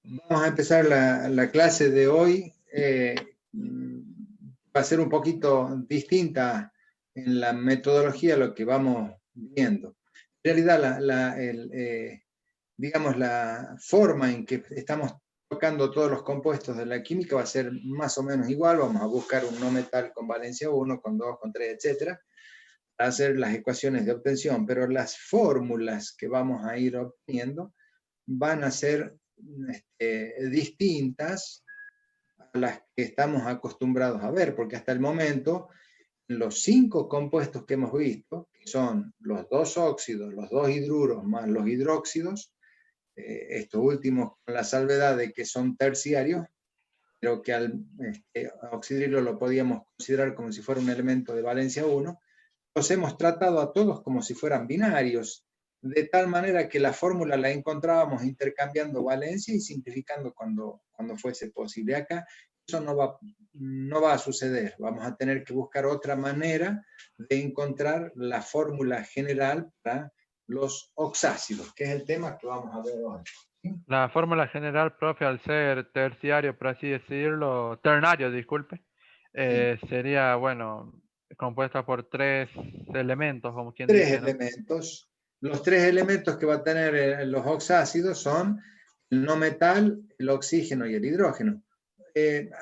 Vamos a empezar la clase de hoy. Va a ser un poquito distinta en la metodología a lo que vamos viendo. En realidad, digamos, la forma en que estamos tocando todos los compuestos de la química va a ser más o menos igual. Vamos a buscar un no metal con valencia 1, con 2, con 3, etcétera, para hacer las ecuaciones de obtención, pero las fórmulas que vamos a ir obteniendo van a ser distintas a las que estamos acostumbrados a ver, porque hasta el momento los 5 compuestos que hemos visto, que son los 2 óxidos, los 2 hidruros más los hidróxidos, estos últimos con la salvedad de que son terciarios, pero que al oxidrilo lo podíamos considerar como si fuera un elemento de valencia 1, los hemos tratado a todos como si fueran binarios, de tal manera que la fórmula la encontrábamos intercambiando valencia y simplificando cuando fuese posible. Acá eso no va a suceder. Vamos a tener que buscar otra manera de encontrar la fórmula general para los oxácidos, que es el tema que vamos a ver hoy. La fórmula general, profe, al ser terciario, por así decirlo, ternario, disculpe, sería, bueno, compuesta por 3 elementos, como quien dice, ¿no? 3 elementos. Los 3 elementos que va a tener los oxácidos son el no metal, el oxígeno y el hidrógeno.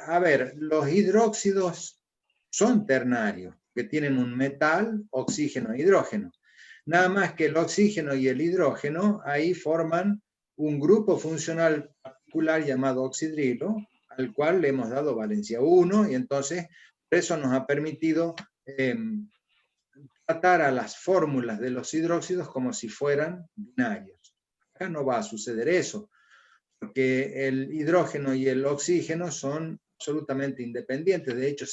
A ver, los hidróxidos son ternarios, que tienen un metal, oxígeno e hidrógeno. Nada más que el oxígeno y el hidrógeno ahí forman un grupo funcional particular llamado oxidrilo, al cual le hemos dado valencia 1, y entonces eso nos ha permitido tratar a las fórmulas de los hidróxidos como si fueran binarios. Acá no va a suceder eso, porque el hidrógeno y el oxígeno son absolutamente independientes. De hecho,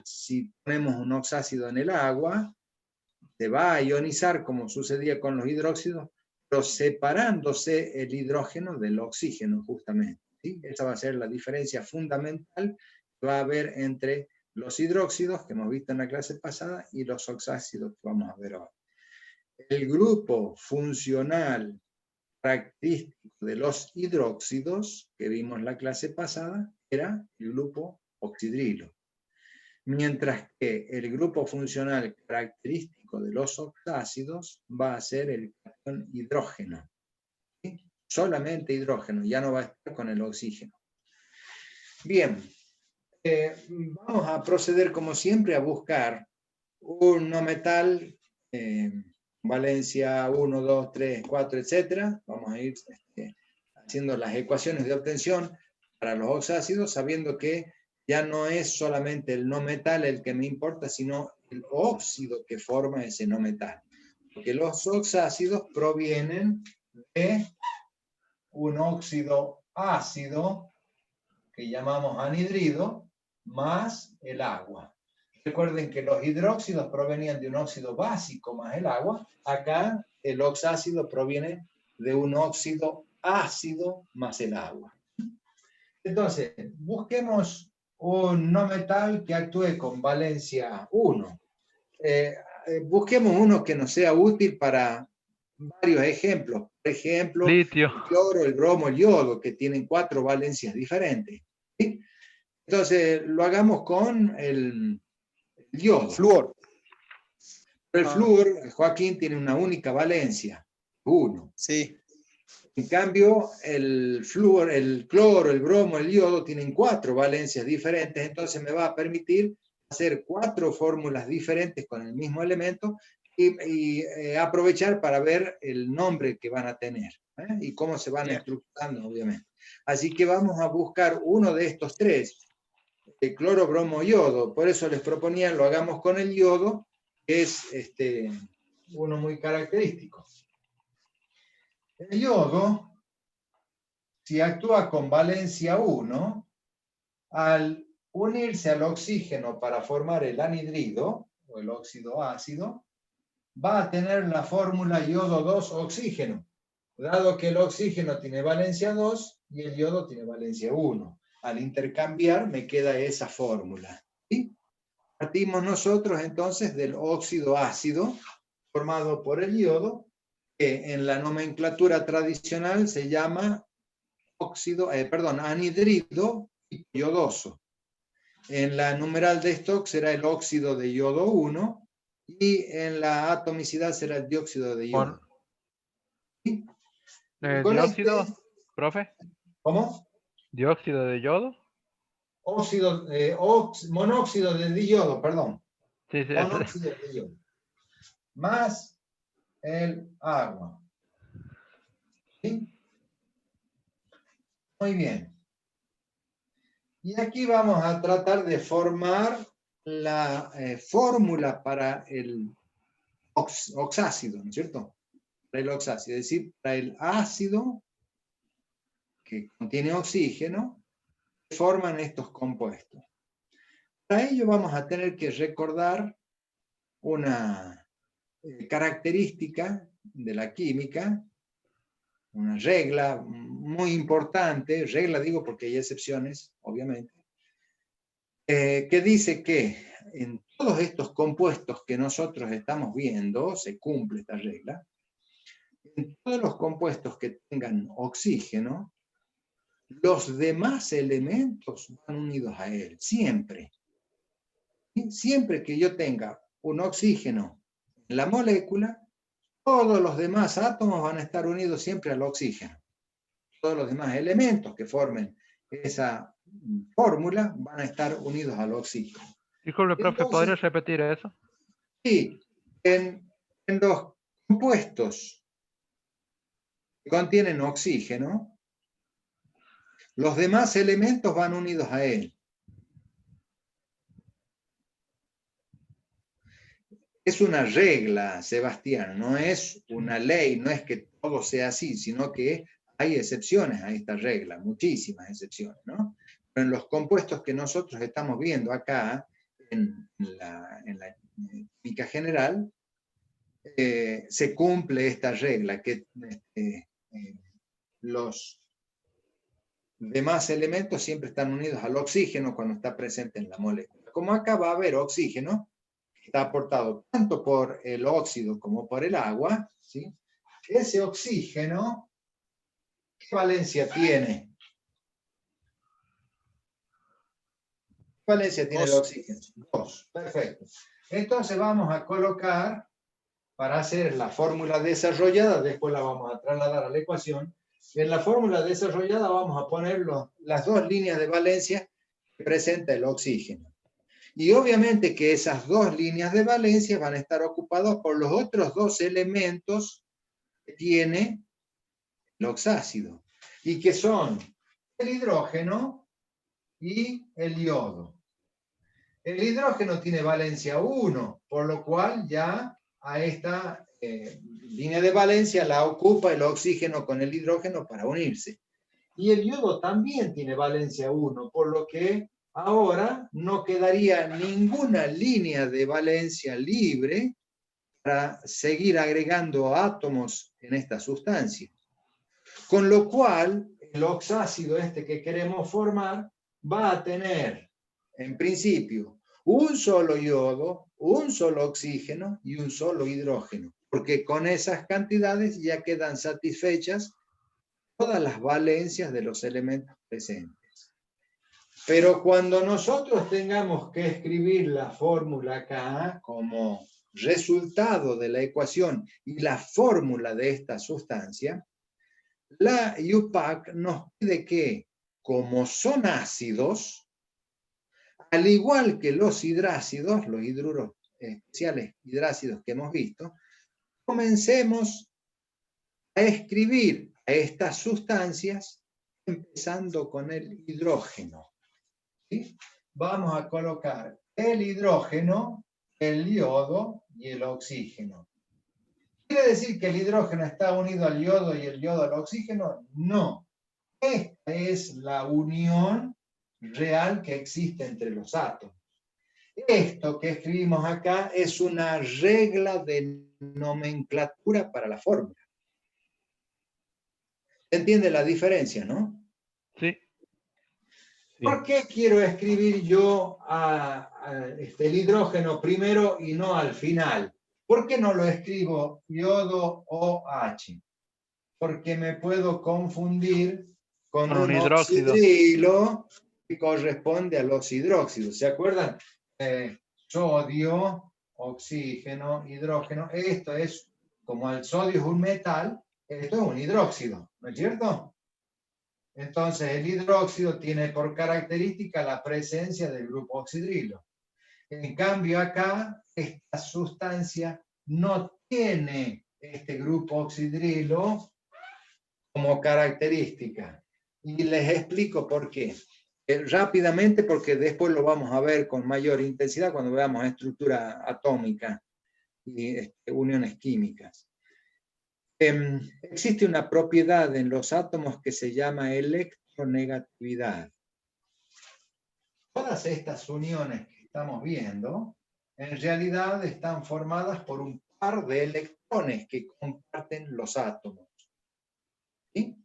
si ponemos un oxácido en el agua, se va a ionizar como sucedía con los hidróxidos, pero separándose el hidrógeno del oxígeno justamente. ¿Sí? Esa va a ser la diferencia fundamental que va a haber entre los hidróxidos que hemos visto en la clase pasada y los oxácidos que vamos a ver hoy. El grupo funcional característico de los hidróxidos que vimos en la clase pasada era el grupo oxidrilo, mientras que el grupo funcional característico de los oxácidos va a ser el catión hidrógeno. ¿Sí? Solamente hidrógeno, ya no va a estar con el oxígeno. Bien, vamos a proceder como siempre a buscar un no metal, valencia 1, 2, 3, 4, etc. Vamos a ir haciendo las ecuaciones de obtención para los oxácidos, sabiendo que ya no es solamente el no metal el que me importa, sino el óxido que forma ese no metal. Porque los oxácidos provienen de un óxido ácido que llamamos anhidrido, más el agua. Recuerden que los hidróxidos provenían de un óxido básico más el agua. Acá el oxácido proviene de un óxido ácido más el agua. Entonces, busquemos un no metal que actúe con valencia 1. Busquemos uno que nos sea útil para varios ejemplos. Por ejemplo, litio, el cloro, el bromo, el yodo, que tienen 4 valencias diferentes. ¿Sí? Entonces, lo hagamos con el yodo. Flúor. El flúor, Joaquín, tiene una única valencia, 1. Sí. En cambio, el flúor, el cloro, el bromo, el yodo tienen 4 valencias diferentes, entonces me va a permitir hacer 4 fórmulas diferentes con el mismo elemento y aprovechar para ver el nombre que van a tener y cómo se van estructurando, obviamente. Así que vamos a buscar uno de estos 3, el cloro, bromo, yodo. Por eso les proponía lo hagamos con el yodo, que es uno muy característico. El yodo, si actúa con valencia 1, al unirse al oxígeno para formar el anhidrido, o el óxido ácido, va a tener la fórmula yodo 2 oxígeno, dado que el oxígeno tiene valencia 2 y el yodo tiene valencia 1. Al intercambiar me queda esa fórmula. ¿Sí? Partimos nosotros entonces del óxido ácido formado por el yodo, que en la nomenclatura tradicional se llama anhidrido yodoso. En la numeral de Stokes será el óxido de yodo 1 y en la atomicidad será el dióxido de yodo. ¿Sí? ¿Dióxido, profe? ¿Cómo? ¿Dióxido de yodo? Monóxido de diyodo, perdón. Sí, sí. Monóxido de yodo. Más el agua. ¿Sí? Muy bien. Y aquí vamos a tratar de formar la fórmula para el oxácido, ¿no es cierto? Para el oxácido, es decir, para el ácido que contiene oxígeno, se forman estos compuestos. Para ello vamos a tener que recordar una característica de la química, una regla muy importante, regla digo porque hay excepciones, obviamente, que dice que en todos estos compuestos que nosotros estamos viendo, se cumple esta regla, en todos los compuestos que tengan oxígeno, los demás elementos van unidos a él, siempre. ¿Sí? Siempre que yo tenga un oxígeno en la molécula, todos los demás átomos van a estar unidos siempre al oxígeno. Todos los demás elementos que formen esa fórmula van a estar unidos al oxígeno. Disculpe, profe, Entonces, ¿podría repetir eso? Sí, en los compuestos que contienen oxígeno, los demás elementos van unidos a él. Es una regla, Sebastián, no es una ley, no es que todo sea así, sino que hay excepciones a esta regla, muchísimas excepciones, ¿no? Pero en los compuestos que nosotros estamos viendo acá, en la química general, se cumple esta regla, que los demás elementos siempre están unidos al oxígeno cuando está presente en la molécula. Como acá va a haber oxígeno, está aportado tanto por el óxido como por el agua, ¿sí? Ese oxígeno, ¿qué valencia tiene? ¿Qué valencia tiene el oxígeno? 2, perfecto. Entonces vamos a colocar, para hacer la fórmula desarrollada, después la vamos a trasladar a la ecuación. En la fórmula desarrollada vamos a poner las dos líneas de valencia que presenta el oxígeno. Y obviamente que esas dos líneas de valencia van a estar ocupadas por los otros dos elementos que tiene el oxácido, y que son el hidrógeno y el yodo. El hidrógeno tiene valencia 1, por lo cual ya a esta línea de valencia la ocupa el oxígeno con el hidrógeno para unirse. Y el yodo también tiene valencia 1, por lo que ahora no quedaría ninguna línea de valencia libre para seguir agregando átomos en esta sustancia. Con lo cual, el oxácido este que queremos formar va a tener, en principio, un solo yodo, un solo oxígeno y un solo hidrógeno, porque con esas cantidades ya quedan satisfechas todas las valencias de los elementos presentes. Pero cuando nosotros tengamos que escribir la fórmula acá como resultado de la ecuación y la fórmula de esta sustancia, la IUPAC nos pide que, como son ácidos, al igual que los hidrácidos, los hidruros especiales hidrácidos que hemos visto, comencemos a escribir a estas sustancias empezando con el hidrógeno. ¿Sí? Vamos a colocar el hidrógeno, el yodo y el oxígeno. ¿Quiere decir que el hidrógeno está unido al yodo y el yodo al oxígeno? No. Esta es la unión real que existe entre los átomos. Esto que escribimos acá es una regla de nomenclatura para la fórmula. ¿Entiende la diferencia, no? Sí. ¿Por qué quiero escribir yo el hidrógeno primero y no al final? ¿Por qué no lo escribo yodo OH? Porque me puedo confundir con Con un un hidróxido. oxidrilo que corresponde a los hidróxidos. ¿Se acuerdan? Sodio, oxígeno, hidrógeno. Esto es, como el sodio es un metal, esto es un hidróxido, ¿no es cierto? Entonces el hidróxido tiene por característica la presencia del grupo oxidrilo. En cambio acá, esta sustancia no tiene este grupo oxidrilo como característica. Y les explico por qué. Rápidamente, porque después lo vamos a ver con mayor intensidad cuando veamos estructura atómica y uniones químicas. Existe una propiedad en los átomos que se llama electronegatividad. Todas estas uniones que estamos viendo, en realidad están formadas por un par de electrones que comparten los átomos. ¿Sí?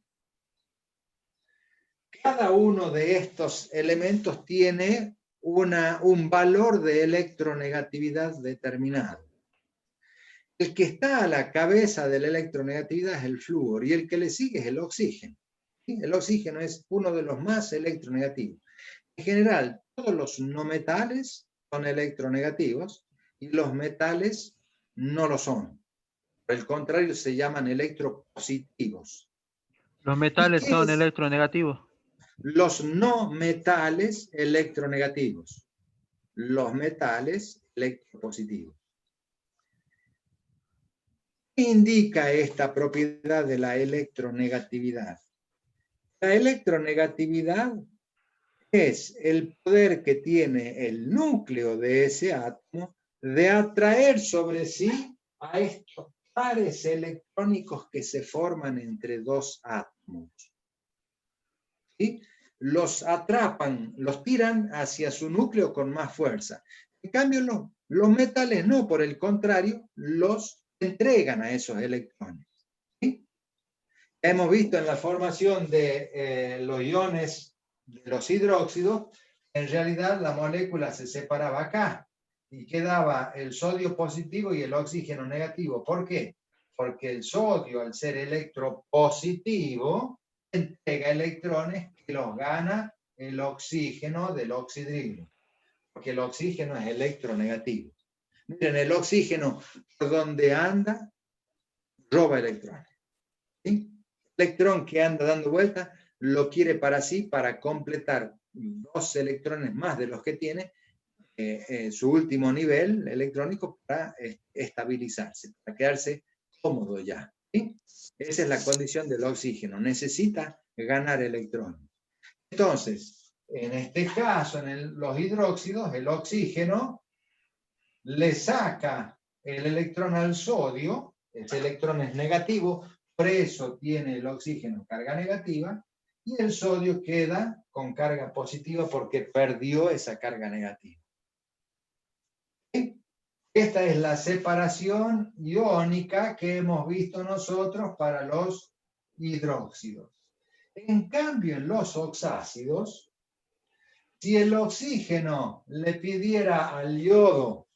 Cada uno de estos elementos tiene un valor de electronegatividad determinado. El que está a la cabeza de la electronegatividad es el flúor y el que le sigue es el oxígeno. ¿Sí? El oxígeno es uno de los más electronegativos. En general, todos los no metales son electronegativos y los metales no lo son. Por el contrario, se llaman electropositivos. ¿Los metales son es? electronegativos? Los no metales electronegativos. Los metales electropositivos. ¿Qué indica esta propiedad de la electronegatividad? La electronegatividad es el poder que tiene el núcleo de ese átomo de atraer sobre sí a estos pares electrónicos que se forman entre dos átomos. ¿Sí? Los atrapan, los tiran hacia su núcleo con más fuerza. En cambio, los metales no, por el contrario, los entregan a esos electrones. ¿Sí? Hemos visto en la formación de los iones de los hidróxidos, en realidad la molécula se separaba acá y quedaba el sodio positivo y el oxígeno negativo. ¿Por qué? Porque el sodio, al ser electropositivo, entrega electrones que los gana el oxígeno del oxidrilo, porque el oxígeno es electronegativo. Miren, el oxígeno por donde anda roba electrones. ¿Sí? El electrón que anda dando vuelta lo quiere para sí, para completar 2 electrones más de los que tiene, su último nivel electrónico, para estabilizarse, para quedarse cómodo ya. ¿Sí? Esa es la condición del oxígeno, necesita ganar electrones. Entonces, en este caso, en los hidróxidos, el oxígeno le saca el electrón al sodio, ese electrón es negativo, por eso tiene el oxígeno carga negativa, y el sodio queda con carga positiva porque perdió esa carga negativa. ¿Sí? Esta es la separación iónica que hemos visto nosotros para los hidróxidos. En cambio, en los oxácidos, si el oxígeno le pidiera al yodo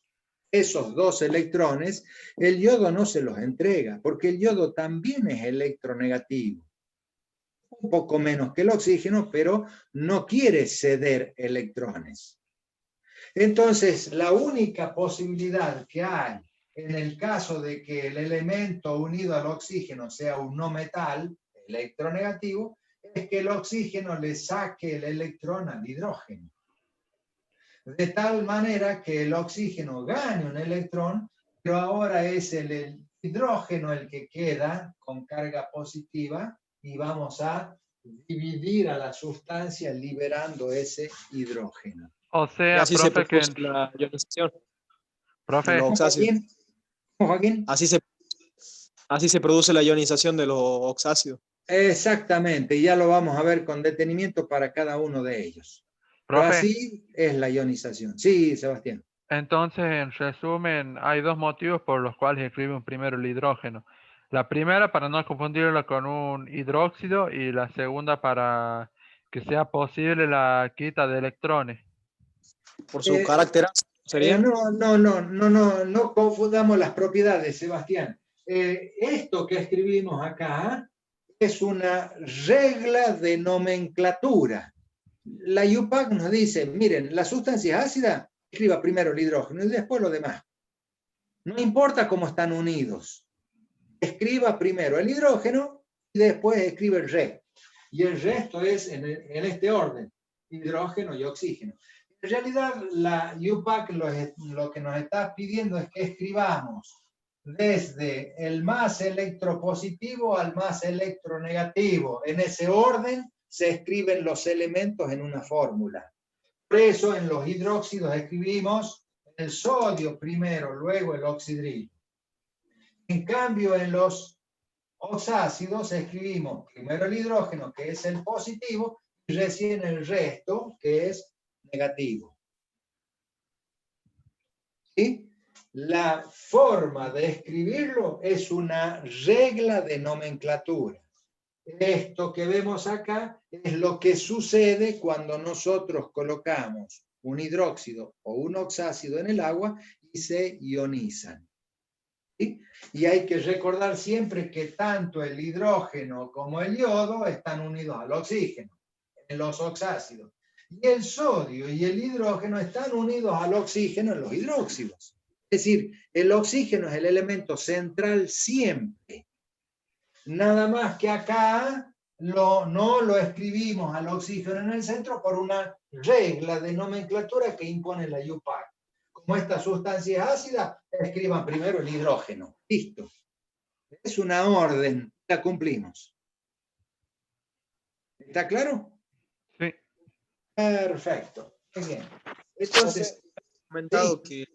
esos 2 electrones, el yodo no se los entrega, porque el yodo también es electronegativo. Un poco menos que el oxígeno, pero no quiere ceder electrones. Entonces, la única posibilidad que hay en el caso de que el elemento unido al oxígeno sea un no metal electronegativo, es que el oxígeno le saque el electrón al hidrógeno. De tal manera que el oxígeno gane un electrón, pero ahora es el hidrógeno el que queda con carga positiva y vamos a dividir a la sustancia liberando ese hidrógeno. O Y sea, así se profe, que... produce la ionización de Profe, los oxácidos. Joaquín. Así se produce la ionización de los oxácidos. Exactamente, y ya lo vamos a ver con detenimiento para cada uno de ellos. Pero profe, así es la ionización. Sí, Sebastián. entonces, en resumen, hay 2 motivos por los cuales escribimos primero el hidrógeno. La primera, para no confundirlo con un hidróxido, y la segunda, para que sea posible la quita de electrones. Por su carácter ácido, ¿sería? No confundamos las propiedades, Sebastián. Esto que escribimos acá es una regla de nomenclatura. La UPAC nos dice, miren, la sustancia ácida, escriba primero el hidrógeno y después lo demás. No importa cómo están unidos. Escriba primero el hidrógeno y después escribe el resto. Y el resto es en este orden, hidrógeno y oxígeno. En realidad, la UPAC lo que nos está pidiendo es que escribamos desde el más electropositivo al más electronegativo. En ese orden se escriben los elementos en una fórmula. Por eso en los hidróxidos escribimos el sodio primero, luego el oxidrilo. En cambio, en los oxácidos escribimos primero el hidrógeno, que es el positivo, y recién el resto, que es negativo. ¿Sí? La forma de escribirlo es una regla de nomenclatura. Esto que vemos acá es lo que sucede cuando nosotros colocamos un hidróxido o un oxácido en el agua y se ionizan. ¿Sí? Y hay que recordar siempre que tanto el hidrógeno como el yodo están unidos al oxígeno en los oxácidos. Y el sodio y el hidrógeno están unidos al oxígeno en los hidróxidos. Es decir, el oxígeno es el elemento central siempre. Nada más que acá no lo escribimos al oxígeno en el centro por una regla de nomenclatura que impone la UPAC. Como esta sustancia es ácida, escriban primero el hidrógeno. Listo. Es una orden, la cumplimos. ¿Está claro? Sí. Perfecto. Muy bien. Entonces, comentado que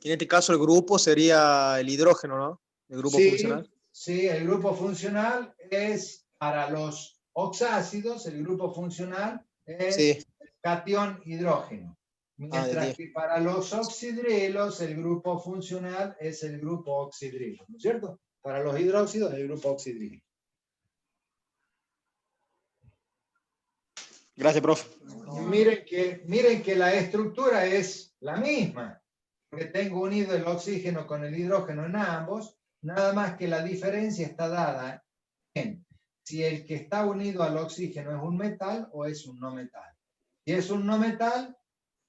en este caso el grupo sería el hidrógeno, ¿no? El grupo funcional. Sí, el grupo funcional es para los oxácidos, el grupo funcional es el catión hidrógeno. Mientras que para los oxidrilos, el grupo funcional es el grupo oxidrilo, ¿no es cierto? Para los hidróxidos, el grupo oxidrilo. Gracias, profe. Miren que la estructura es la misma, porque tengo unido el oxígeno con el hidrógeno en ambos, nada más que la diferencia está dada en si el que está unido al oxígeno es un metal o es un no metal. Si es un no metal,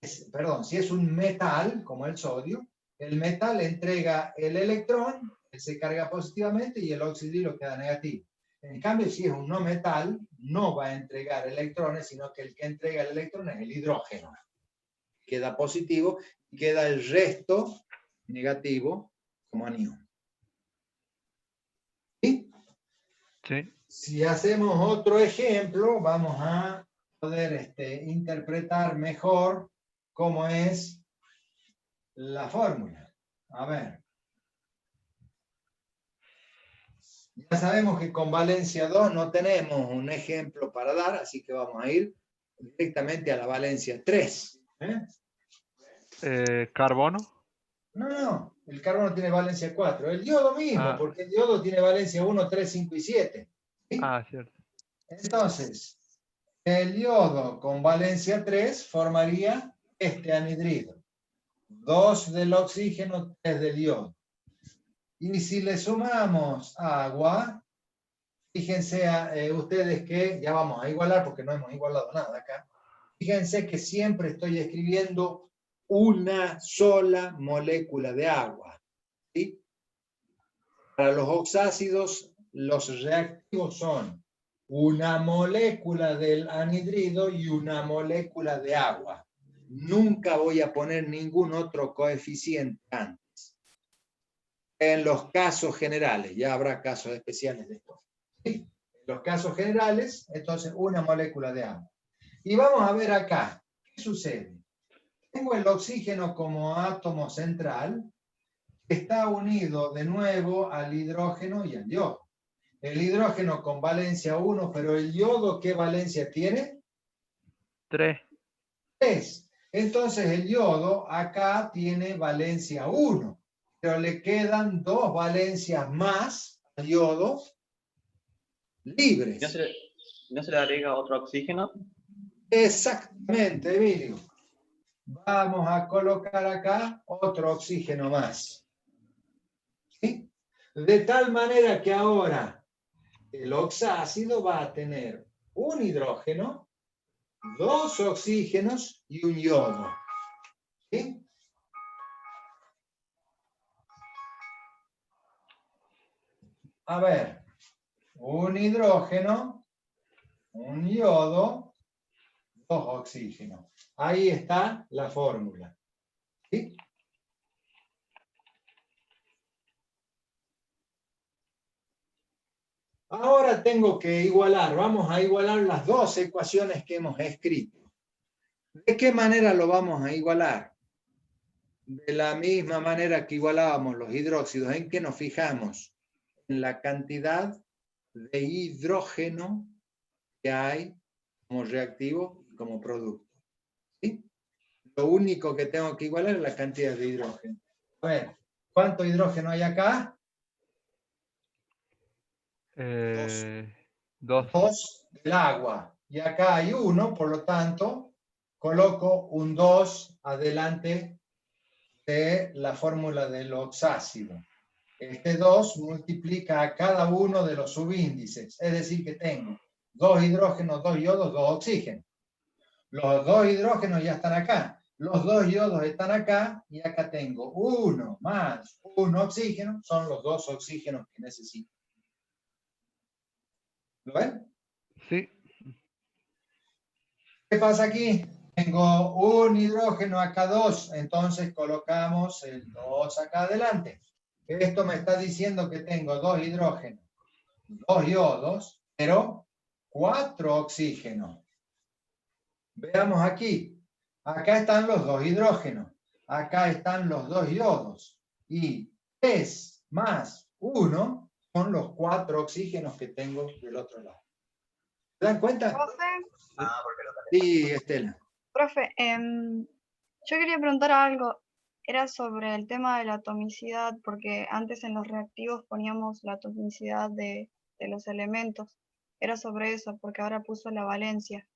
si es un metal, como el sodio, el metal entrega el electrón, que se carga positivamente, y el oxidrilo queda negativo. En cambio, si es un no metal, no va a entregar electrones, sino que el que entrega el electrón es el hidrógeno. Queda positivo y queda el resto negativo como anión. ¿Sí? Sí. Si hacemos otro ejemplo, vamos a poder interpretar mejor cómo es la fórmula. A ver. Ya sabemos que con valencia 2 no tenemos un ejemplo para dar, así que vamos a ir directamente a la valencia 3. ¿Carbono? No, el carbono tiene valencia 4. El yodo mismo, porque el yodo tiene valencia 1, 3, 5 y 7. ¿Sí? Cierto. Entonces, el yodo con valencia 3 formaría este anhidrido. 2 del oxígeno, 3 del yodo. Y si le sumamos agua, fíjense ustedes que, ya vamos a igualar porque no hemos igualado nada acá, fíjense que siempre estoy escribiendo una sola molécula de agua. ¿Sí? Para los oxácidos, los reactivos son una molécula del anhidrido y una molécula de agua. Nunca voy a poner ningún otro coeficiente antes. En los casos generales, ya habrá casos especiales después. ¿Sí? En los casos generales, entonces una molécula de agua. Y vamos a ver acá, ¿qué sucede? Tengo el oxígeno como átomo central, que está unido de nuevo al hidrógeno y al yodo. El hidrógeno con valencia 1, pero el yodo, ¿qué valencia tiene? 3. 3. Entonces el yodo acá tiene valencia 1, pero le quedan 2 valencias más al yodo libres. ¿No se le agrega otro oxígeno? Exactamente, Emilio. Vamos a colocar acá otro oxígeno más. ¿Sí? De tal manera que ahora el oxácido va a tener un hidrógeno, 2 oxígenos y un yodo. ¿Sí? A ver, un hidrógeno, un yodo, 2 oxígenos. Ahí está la fórmula. ¿Sí? Ahora tengo que igualar, vamos a igualar las 2 ecuaciones que hemos escrito. ¿De qué manera lo vamos a igualar? De la misma manera que igualábamos los hidróxidos, ¿en qué nos fijamos? En la cantidad de hidrógeno que hay como reactivo y como producto. ¿Sí? Lo único que tengo que igualar es la cantidad de hidrógeno. A ver, ¿cuánto hidrógeno hay acá? 2. 2 del agua. Y acá hay 1, por lo tanto, coloco un 2 adelante de la fórmula del oxácido. Este 2 multiplica a cada uno de los subíndices. Es decir, que tengo 2 hidrógenos, 2 yodos, 2 oxígenos. Los 2 hidrógenos ya están acá. Los 2 yodos están acá. Y acá tengo 1 más 1 oxígeno. Son los 2 oxígenos que necesito. ¿Lo ven? Sí. ¿Qué pasa aquí? Tengo un hidrógeno acá 2, entonces colocamos el 2 acá adelante. Esto me está diciendo que tengo 2 hidrógenos, 2 yodos, pero 4 oxígenos. Veamos aquí. Acá están los 2 hidrógenos, acá están los 2 yodos. Y 3 más 1 son los 4 oxígenos que tengo del otro lado. ¿Se dan cuenta? Profe, Sí, Estela. profe, yo quería preguntar algo. Era sobre el tema de la atomicidad, porque antes en los reactivos poníamos la atomicidad de los elementos. Era sobre eso, porque ahora puso la valencia.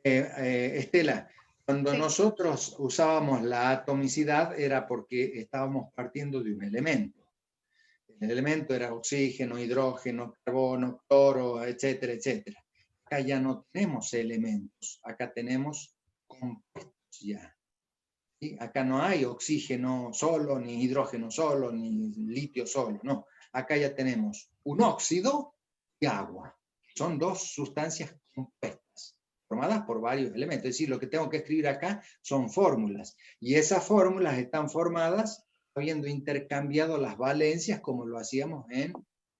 Estela, cuando Sí. nosotros usábamos la atomicidad era porque estábamos partiendo de un elemento. El elemento era oxígeno, hidrógeno, carbono, cloro, etcétera, etcétera. Acá ya no tenemos elementos, acá tenemos compuestos ya. ¿Sí? Acá no hay oxígeno solo, ni hidrógeno solo, ni litio solo, no. Acá ya tenemos un óxido y agua. Son 2 sustancias compuestas, formadas por varios elementos. Es decir, lo que tengo que escribir acá son fórmulas. Y esas fórmulas están formadas habiendo intercambiado las valencias como lo hacíamos en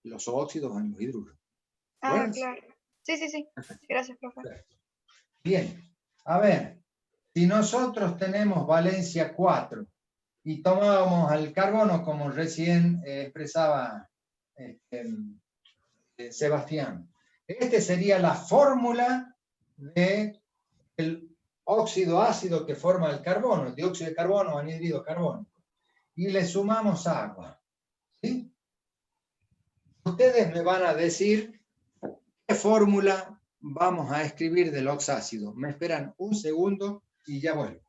los óxidos o en los hidruros. Ah, ¿Recuerdas? claro. Sí, sí, sí. Gracias, profe. Bien, a ver, si nosotros tenemos valencia 4 y tomábamos al carbono como recién expresaba Sebastián, este sería la fórmula del óxido ácido que forma el carbono, el dióxido de carbono o anhídrido carbónico, y le sumamos agua. ¿Sí? Ustedes me van a decir qué fórmula vamos a escribir del oxácido. Me esperan un segundo y ya vuelvo.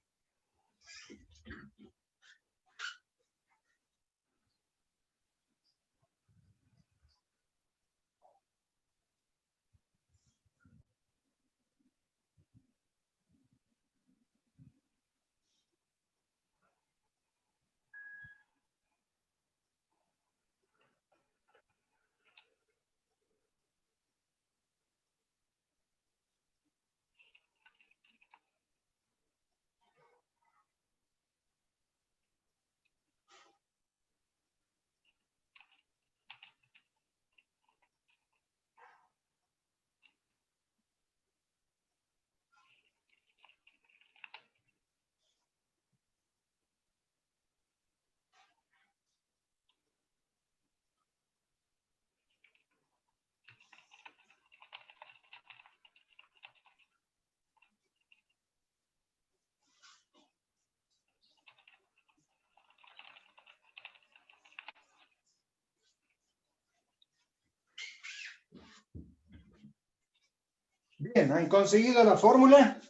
Bien, ¿han conseguido la fórmula?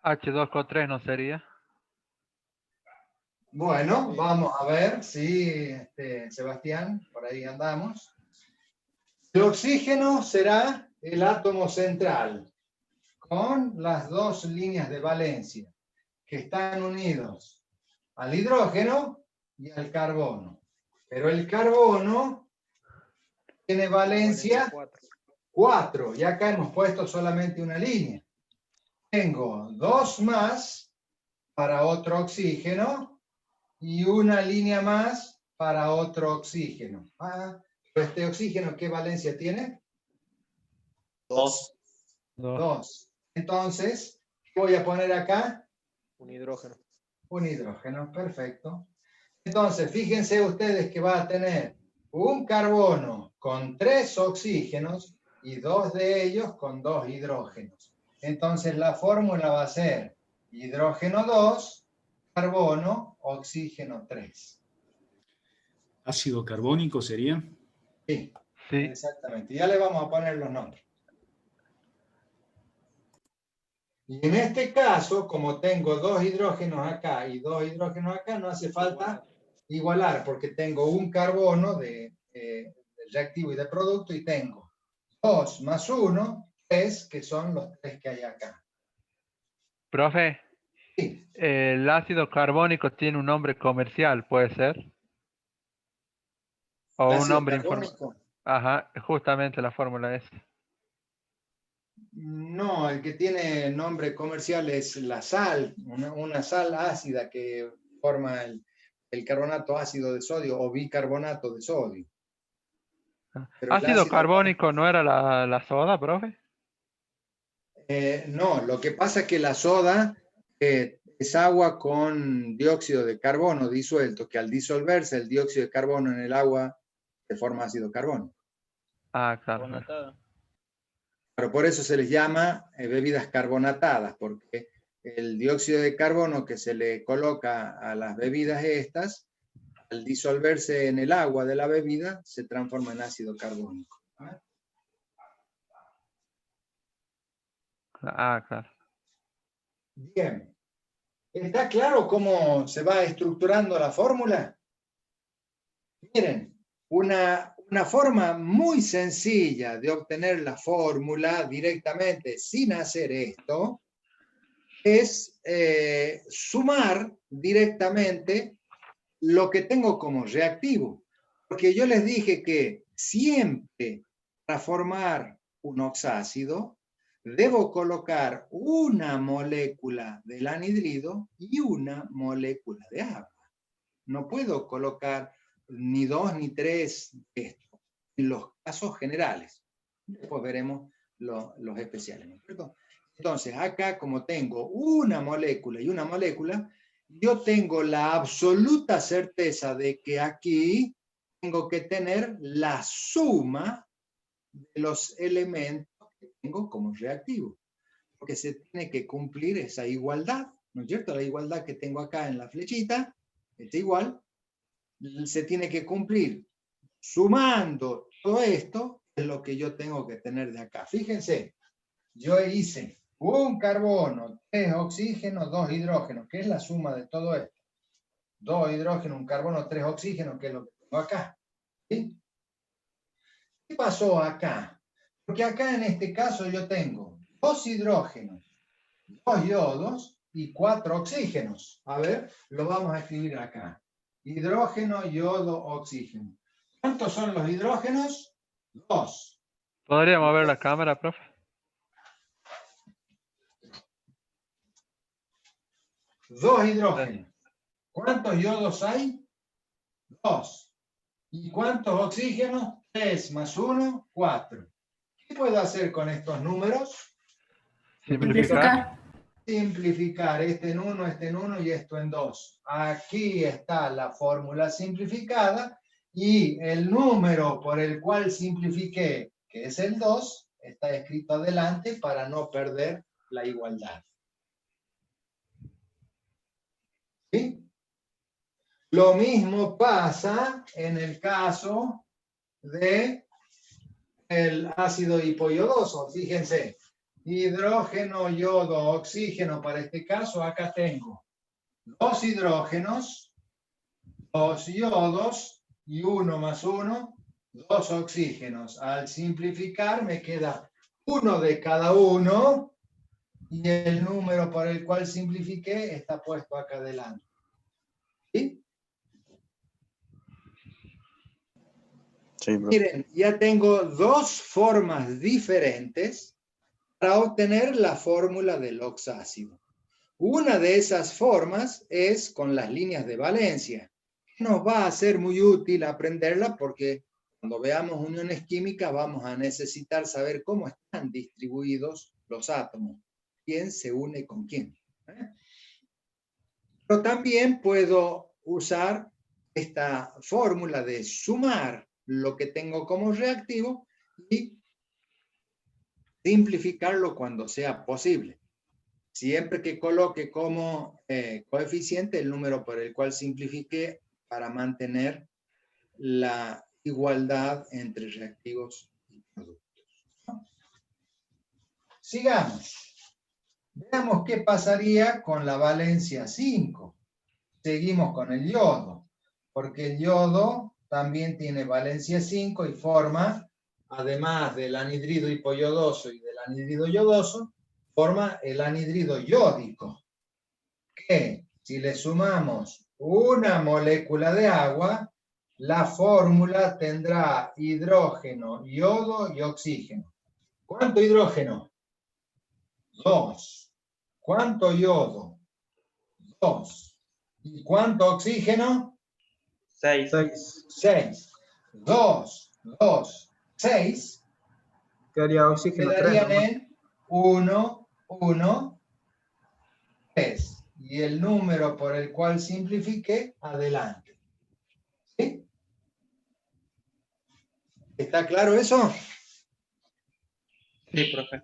H2O3 no sería. Bueno, vamos a ver si Sebastián, por ahí andamos. El oxígeno será el átomo central, con las dos líneas de valencia, que están unidos al hidrógeno y al carbono. Pero el carbono tiene valencia 4, y acá hemos puesto solamente una línea. Tengo 2 más para otro oxígeno y una línea más para otro oxígeno. ¿Este oxígeno qué valencia tiene? 2. 2. Entonces, ¿qué voy a poner acá? Un hidrógeno. Un hidrógeno, perfecto. Entonces, fíjense ustedes que va a tener un carbono con 3 oxígenos y 2 de ellos con 2 hidrógenos. Entonces, la fórmula va a ser hidrógeno 2, carbono, oxígeno 3. ¿Ácido carbónico sería? Sí, Sí. exactamente. Ya le vamos a poner los nombres. Y en este caso, como tengo 2 hidrógenos acá y 2 hidrógenos acá, no hace falta igualar, porque tengo un carbono de reactivo y de producto, y tengo 2 más 1, 3, que son los 3 que hay acá. Profe, Sí. el ácido carbónico tiene un nombre comercial, ¿puede ser? O El un ácido nombre informal. carbónico. Ajá, justamente la fórmula es. No, el que tiene nombre comercial es la sal, una sal ácida que forma el carbonato ácido de sodio o bicarbonato de sodio. Pero el ¿Ácido carbónico no era la soda, profe? No, lo que pasa es que la soda es agua con dióxido de carbono disuelto, que al disolverse el dióxido de carbono en el agua se forma ácido carbónico. Ah, claro. Carbonatada. Pero por eso se les llama bebidas carbonatadas, porque el dióxido de carbono que se le coloca a las bebidas estas, al disolverse en el agua de la bebida, se transforma en ácido carbónico. Ah, claro. Bien. ¿Está claro cómo se va estructurando la fórmula? Miren, una forma muy sencilla de obtener la fórmula directamente sin hacer esto es sumar directamente lo que tengo como reactivo. Porque yo les dije que siempre para formar un oxácido debo colocar una molécula del anhidrido y una molécula de agua. No puedo colocar ni 2 ni 3 de esto, en los casos generales. Después veremos los especiales, ¿no es cierto? Entonces, acá como tengo una molécula y una molécula, yo tengo la absoluta certeza de que aquí tengo que tener la suma de los elementos que tengo como reactivo. Porque se tiene que cumplir esa igualdad, ¿no es cierto? La igualdad que tengo acá en la flechita, está igual, se tiene que cumplir sumando todo esto, es lo que yo tengo que tener de acá. Fíjense, yo hice un carbono, 3 oxígenos, 2 hidrógenos, que es la suma de todo esto. 2 hidrógenos, un carbono, 3 oxígenos, que es lo que tengo acá. ¿Sí? ¿Qué pasó acá? Porque acá en este caso yo tengo 2 hidrógenos, 2 yodos y 4 oxígenos. A ver, lo vamos a escribir acá. Hidrógeno, yodo, oxígeno. ¿Cuántos son los hidrógenos? 2. ¿Podría mover la cámara, profe? 2 hidrógenos. ¿Cuántos yodos hay? 2. ¿Y cuántos oxígenos? 3 más 1, 4. ¿Qué puedo hacer con estos números? Simplificar. Simplificar este en 1 y esto en 2. Aquí está la fórmula simplificada y el número por el cual simplifiqué, que es el 2, está escrito adelante para no perder la igualdad. ¿Sí? Lo mismo pasa en el caso de el ácido hipoyodoso. Fíjense, hidrógeno, yodo, oxígeno, para este caso acá tengo 2 hidrógenos, 2 yodos y 1 más 1, 2 oxígenos. Al simplificar me queda 1 de cada uno y el número por el cual simplifiqué está puesto acá adelante. ¿Sí? Sí, profe. Miren, ya tengo 2 formas diferentes para obtener la fórmula del oxácido. Una de esas formas es con las líneas de valencia. Nos va a ser muy útil aprenderla porque cuando veamos uniones químicas vamos a necesitar saber cómo están distribuidos los átomos, quién se une con quién. Pero también puedo usar esta fórmula de sumar lo que tengo como reactivo y simplificarlo cuando sea posible. Siempre que coloque como coeficiente el número por el cual simplifique para mantener la igualdad entre reactivos y productos. Sigamos. Veamos qué pasaría con la valencia 5. Seguimos con el yodo, porque el yodo también tiene valencia 5 y forma, además del anhidrido hipoyodoso y del anhidrido yodoso, forma el anhidrido yódico, que si le sumamos una molécula de agua, la fórmula tendrá hidrógeno, yodo y oxígeno. ¿Cuánto hidrógeno? 2. ¿Cuánto yodo? 2. ¿Y cuánto oxígeno? 6. 6. 2, 2, 6. Quedaría oxígeno 3. Quedarían en 1, 1, 3. Y el número por el cual simplifique, adelante. ¿Sí? ¿Está claro eso? Sí, profe.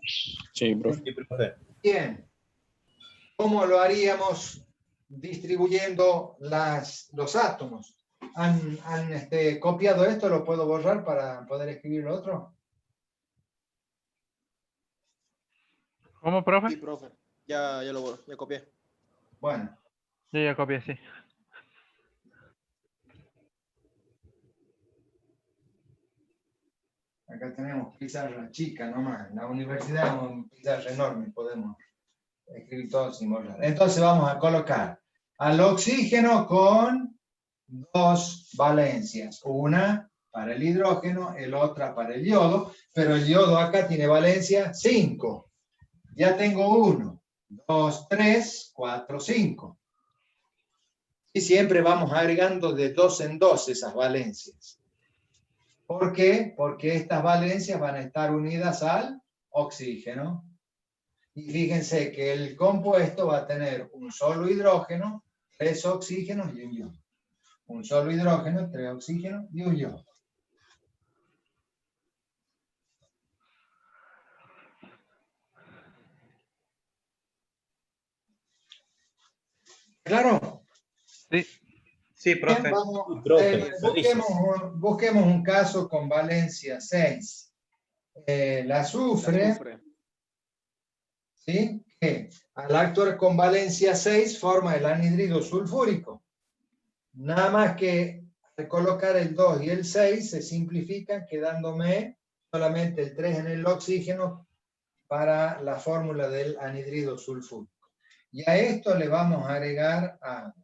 Sí, profe. Bien. ¿Cómo lo haríamos distribuyendo los átomos? ¿Han copiado esto? ¿Lo puedo borrar para poder escribir lo otro? ¿Cómo, profe? Sí, profe. Ya copié. Bueno, Yo ya copié, sí. acá tenemos pizarra chica nomás. En la universidad es una pizarra enorme, podemos escribir todo sin borrar. Entonces vamos a colocar al oxígeno con 2 valencias. Una para el hidrógeno, el otra para el yodo, pero el yodo acá tiene valencia 5. Ya tengo 1, 2, 3, 4, 5. Y siempre vamos agregando de 2 en 2 esas valencias. ¿Por qué? Porque estas valencias van a estar unidas al oxígeno. Y fíjense que el compuesto va a tener un solo hidrógeno, 3 oxígenos y un yodo. Un solo hidrógeno, 3 oxígenos y un yodo. ¿Claro? Sí. Sí, Bien, profe. vamos, Profe, busquemos un caso con valencia 6. El azufre, ¿sí? Que al actuar con valencia 6 forma el anhidrido sulfúrico. Nada más que al colocar el 2 y el 6 se simplifican, quedándome solamente el 3 en el oxígeno para la fórmula del anhidrido sulfúrico. Y a esto le vamos a agregar agua.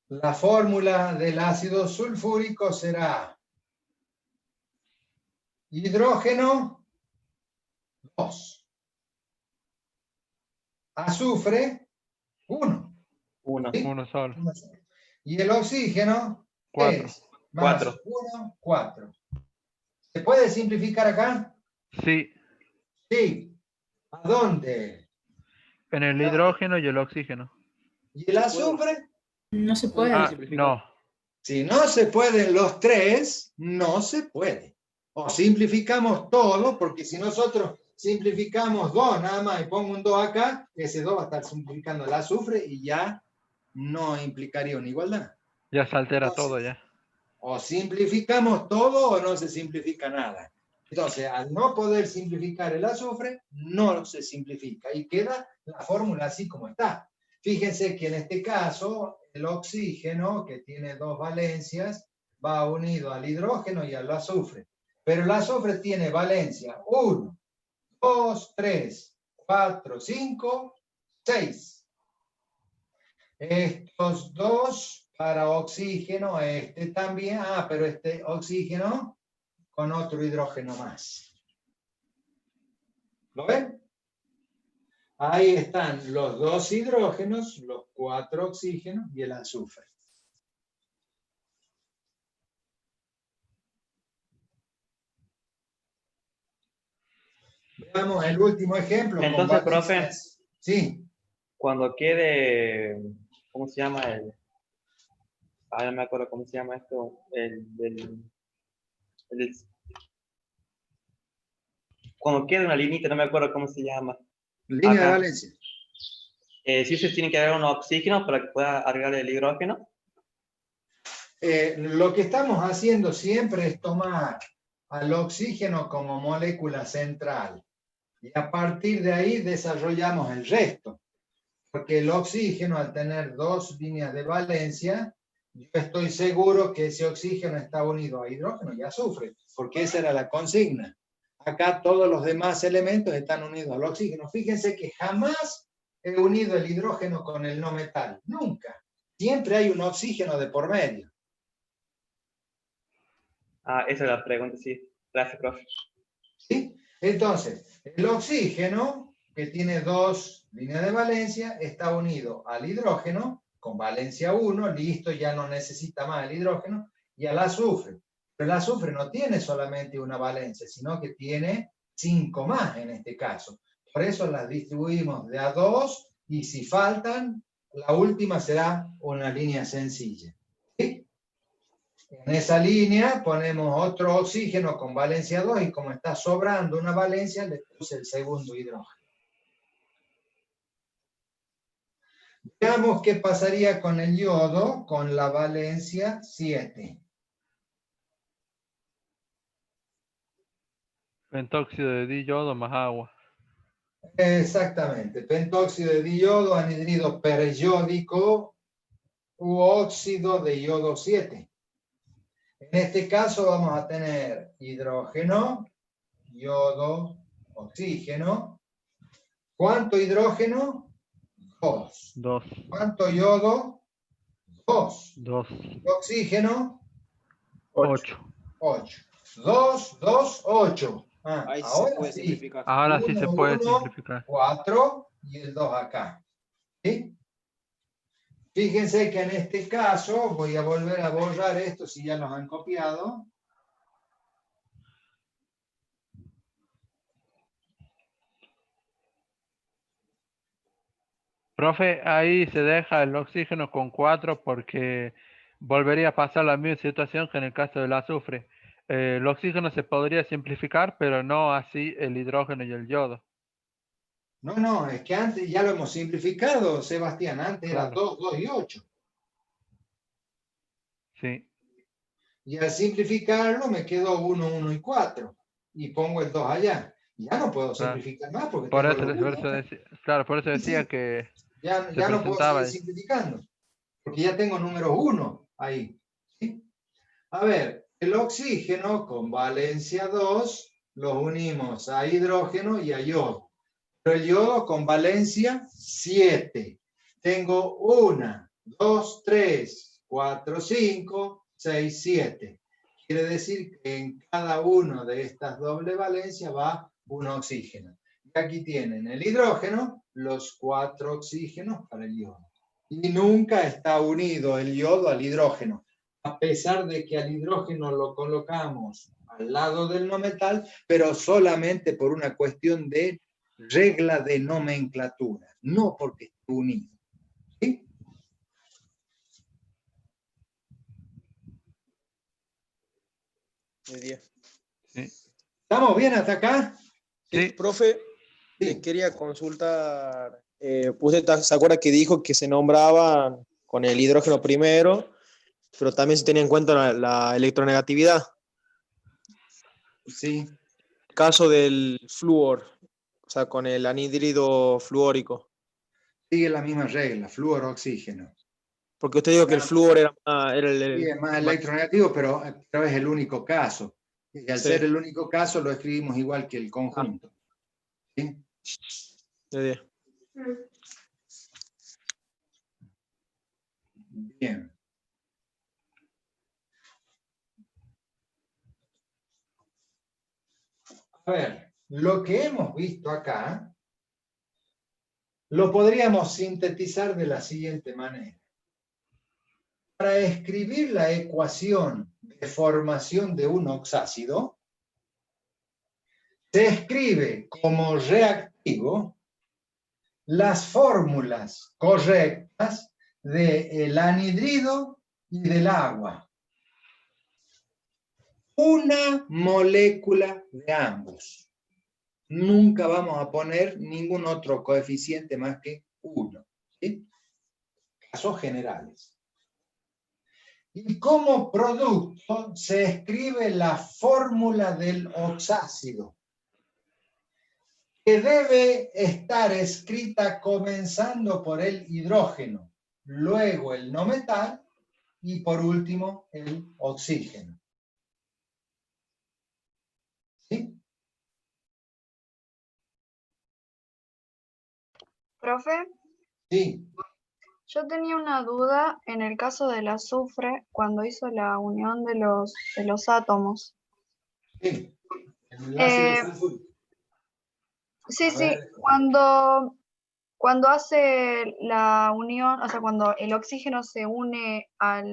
La fórmula del ácido sulfúrico será hidrógeno 2, azufre 1. 1. ¿Sí? Uno solo. Y el oxígeno 4. es más 4. 1, 4. ¿Se puede simplificar acá? Sí. Sí. ¿A dónde? En el hidrógeno y el oxígeno. ¿Y el azufre? No se puede. Ah, no. Si no se pueden los 3, no se puede. O simplificamos todo, porque si nosotros simplificamos 2 nada más y pongo un 2 acá, ese 2 va a estar simplificando el azufre y ya no implicaría una igualdad. Ya se altera Entonces, todo ya. o simplificamos todo o no se simplifica nada. Entonces, al no poder simplificar el azufre, no se simplifica y queda la fórmula así como está. Fíjense que en este caso, el oxígeno, que tiene 2 valencias, va unido al hidrógeno y al azufre. Pero el azufre tiene valencia 1, 2, 3, 4, 5, 6. Estos dos para oxígeno, este también, pero este oxígeno con otro hidrógeno más. ¿Lo ven? Ahí están los 2 hidrógenos, los 4 oxígenos y el azufre. Veamos el último ejemplo. Entonces, con profe. valencias. Sí. Cuando quede, ¿cómo se llama? No me acuerdo cómo se llama esto. Cuando quede una linita, no me acuerdo cómo se llama. Línea de Acá. valencia. Sí se tiene que agregar un oxígeno para que pueda agregar el hidrógeno. Lo que estamos haciendo siempre es tomar al oxígeno como molécula central y a partir de ahí desarrollamos el resto, porque el oxígeno, al tener 2 líneas de valencia, yo estoy seguro que ese oxígeno está unido a hidrógeno y azufre, porque esa era la consigna. Acá todos los demás elementos están unidos al oxígeno. Fíjense que jamás he unido el hidrógeno con el no metal, nunca. Siempre hay un oxígeno de por medio. Esa es la pregunta, sí. Gracias, profe. ¿Sí? Entonces, el oxígeno, que tiene 2 líneas de valencia, está unido al hidrógeno, con valencia 1, listo, ya no necesita más el hidrógeno, y al azufre. Pero el azufre no tiene solamente una valencia, sino que tiene 5 más en este caso. Por eso las distribuimos de a 2, y si faltan, la última será una línea sencilla. ¿Sí? En esa línea ponemos otro oxígeno con valencia 2 y como está sobrando una valencia, le puse el segundo hidrógeno. Veamos qué pasaría con el yodo con la valencia 7. Pentóxido de diyodo más agua. Exactamente. Pentóxido de diyodo, anhidrido peryódico u óxido de yodo 7. En este caso vamos a tener hidrógeno, yodo, oxígeno. ¿Cuánto hidrógeno? 2. 2. ¿Cuánto yodo? 2. 2. Oxígeno, 8. 8. 2, 2, 8. Ahí sí Ahora se puede sí. simplificar. Ahora sí se puede 1, simplificar. 4 y el 2 acá. ¿Sí? Fíjense que en este caso, voy a volver a borrar esto si ya nos han copiado. Profe, ahí se deja el oxígeno con 4 porque volvería a pasar la misma situación que en el caso del azufre. El oxígeno se podría simplificar, pero no así el hidrógeno y el yodo. No, es que antes ya lo hemos simplificado, Sebastián. Antes era Claro. 2, 2 y 8. Sí. Y al simplificarlo me quedó 1, 1 y 4. Y pongo el 2 allá. Ya no puedo Claro. simplificar más porque Por tengo eso, los 1 acá. claro, por eso decía Sí. que Ya se no puedo presentaba seguir eso. simplificando. Porque ya tengo número 1 ahí. ¿Sí? A ver, el oxígeno con valencia 2 los unimos a hidrógeno y a yodo. Pero el yodo con valencia 7. Tengo 1, 2, 3, 4, 5, 6, 7. Quiere decir que en cada uno de estas doble valencias va un oxígeno. Y aquí tienen el hidrógeno, los 4 oxígenos para el yodo. Y nunca está unido el yodo al hidrógeno, a pesar de que al hidrógeno lo colocamos al lado del no metal, pero solamente por una cuestión de regla de nomenclatura, no porque esté unido. ¿Sí? Muy bien. Sí. ¿Estamos bien hasta acá? Sí. Profe, Sí. le quería consultar. ¿Usted se acuerda que dijo que se nombraban con el hidrógeno primero, pero también se tenía en cuenta la electronegatividad? Sí. El caso del flúor, o sea, con el anhídrido fluórico. Sigue la misma regla, flúor, oxígeno. Porque usted dijo que el flúor era, era Sí, es más electronegativo, pero es el único caso. Y al Sí. ser el único caso, lo escribimos igual que el conjunto. ¿Sí? Bien. A ver, lo que hemos visto acá, lo podríamos sintetizar de la siguiente manera. Para escribir la ecuación de formación de un oxácido, se escribe como reactivo las fórmulas correctas del anhidrido y del agua. Una molécula de ambos. Nunca vamos a poner ningún otro coeficiente más que 1. ¿Sí? Casos generales. Y como producto se escribe la fórmula del oxácido, que debe estar escrita comenzando por el hidrógeno, luego el no metal y por último el oxígeno. ¿Sí? Profe, Sí. yo tenía una duda en el caso del azufre cuando hizo la unión de los átomos. Sí. El ácido sulfúrico. Sí, A sí, ver. cuando hace la unión, o sea, cuando el oxígeno se une a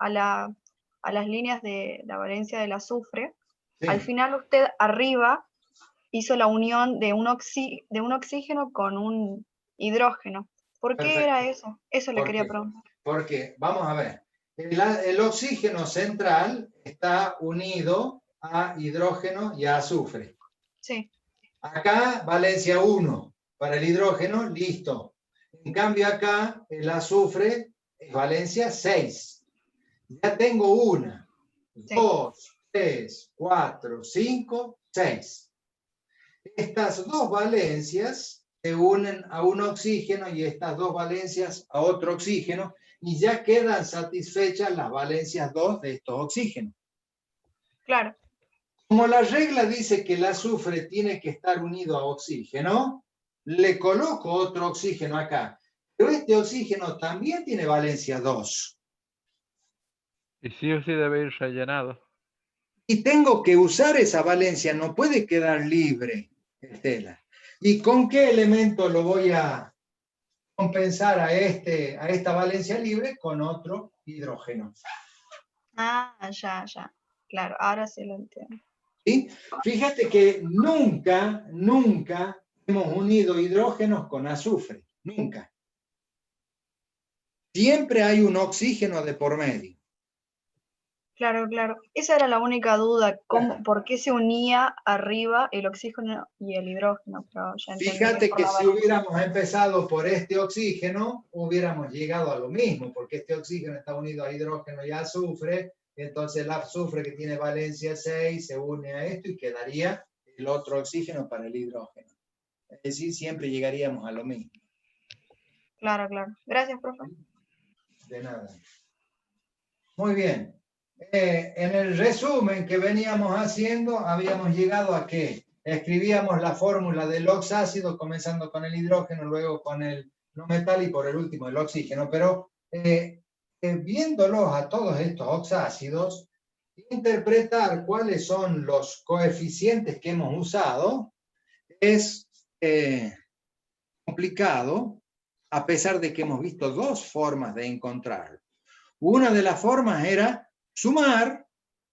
las líneas de la valencia del azufre, Sí. al final usted arriba hizo la unión de un oxígeno con un hidrógeno. ¿Por qué Perfecto. era eso? Eso le ¿Por quería qué? preguntar. Porque, vamos a ver, el oxígeno central está unido a hidrógeno y a azufre. Sí, Acá, valencia 1 para el hidrógeno, listo. En cambio acá, el azufre es valencia 6. Ya tengo 1, sí. 2, 3, 4, 5, 6. Estas dos valencias se unen a un oxígeno y estas dos valencias a otro oxígeno y ya quedan satisfechas las valencias 2 de estos oxígenos. Claro, Como la regla dice que el azufre tiene que estar unido a oxígeno, le coloco otro oxígeno acá. Pero este oxígeno también tiene valencia 2. Y sí o sí debe ir rellenado. Y tengo que usar esa valencia, no puede quedar libre, Estela. ¿Y con qué elemento lo voy a compensar a esta valencia libre? Con otro hidrógeno. ya. Claro, ahora sí lo entiendo. ¿Sí? Fíjate que nunca hemos unido hidrógenos con azufre. Nunca. Siempre hay un oxígeno de por medio. Claro. Esa era la única duda, ¿por qué se unía arriba el oxígeno y el hidrógeno? Pero ya entendí que es Fíjate por que la si valencia. hubiéramos empezado por este oxígeno, hubiéramos llegado a lo mismo, porque este oxígeno está unido a hidrógeno y a azufre, entonces el azufre que tiene valencia 6 se une a esto y quedaría el otro oxígeno para el hidrógeno. Es decir, siempre llegaríamos a lo mismo. Claro. Gracias, profe. De nada. Muy bien. En el resumen que veníamos haciendo, habíamos llegado a que escribíamos la fórmula del oxácido, comenzando con el hidrógeno, luego con el no metal y por el último el oxígeno. Pero viéndolos a todos estos oxácidos, interpretar cuáles son los coeficientes que hemos usado es complicado, a pesar de que hemos visto dos formas de encontrarlo. Una de las formas era sumar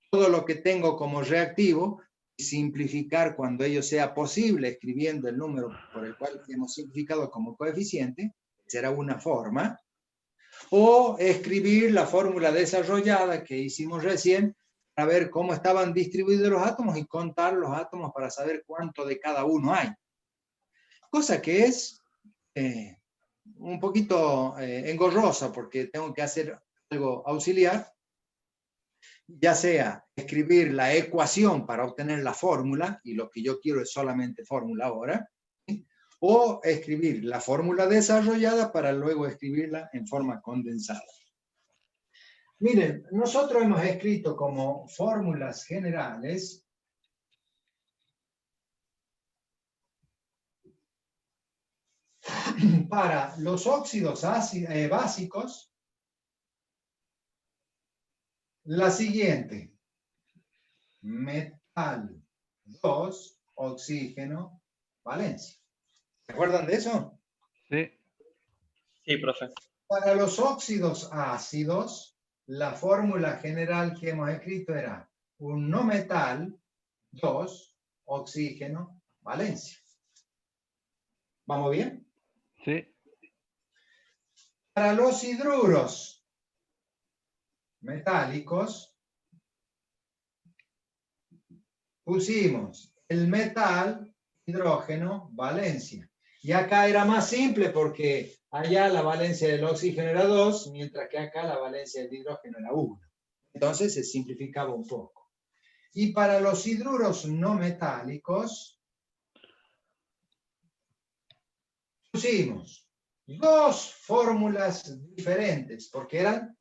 todo lo que tengo como reactivo y simplificar cuando ello sea posible, escribiendo el número por el cual hemos simplificado como coeficiente, será una forma, o escribir la fórmula desarrollada que hicimos recién para ver cómo estaban distribuidos los átomos y contar los átomos para saber cuánto de cada uno hay. Cosa que es un poquito engorrosa porque tengo que hacer algo auxiliar, ya sea escribir la ecuación para obtener la fórmula, y lo que yo quiero es solamente fórmula ahora, ¿sí? o escribir la fórmula desarrollada para luego escribirla en forma condensada. Miren, nosotros hemos escrito como fórmulas generales para los óxidos básicos la siguiente: metal 2, oxígeno, valencia. ¿Se acuerdan de eso? Sí. Sí, profe. Para los óxidos ácidos, la fórmula general que hemos escrito era un no metal 2, oxígeno, valencia. ¿Vamos bien? Sí. Para los hidruros metálicos, pusimos el metal, hidrógeno, valencia. Y acá era más simple porque allá la valencia del oxígeno era 2, mientras que acá la valencia del hidrógeno era 1. Entonces se simplificaba un poco. Y para los hidruros no metálicos, pusimos dos fórmulas diferentes, porque eran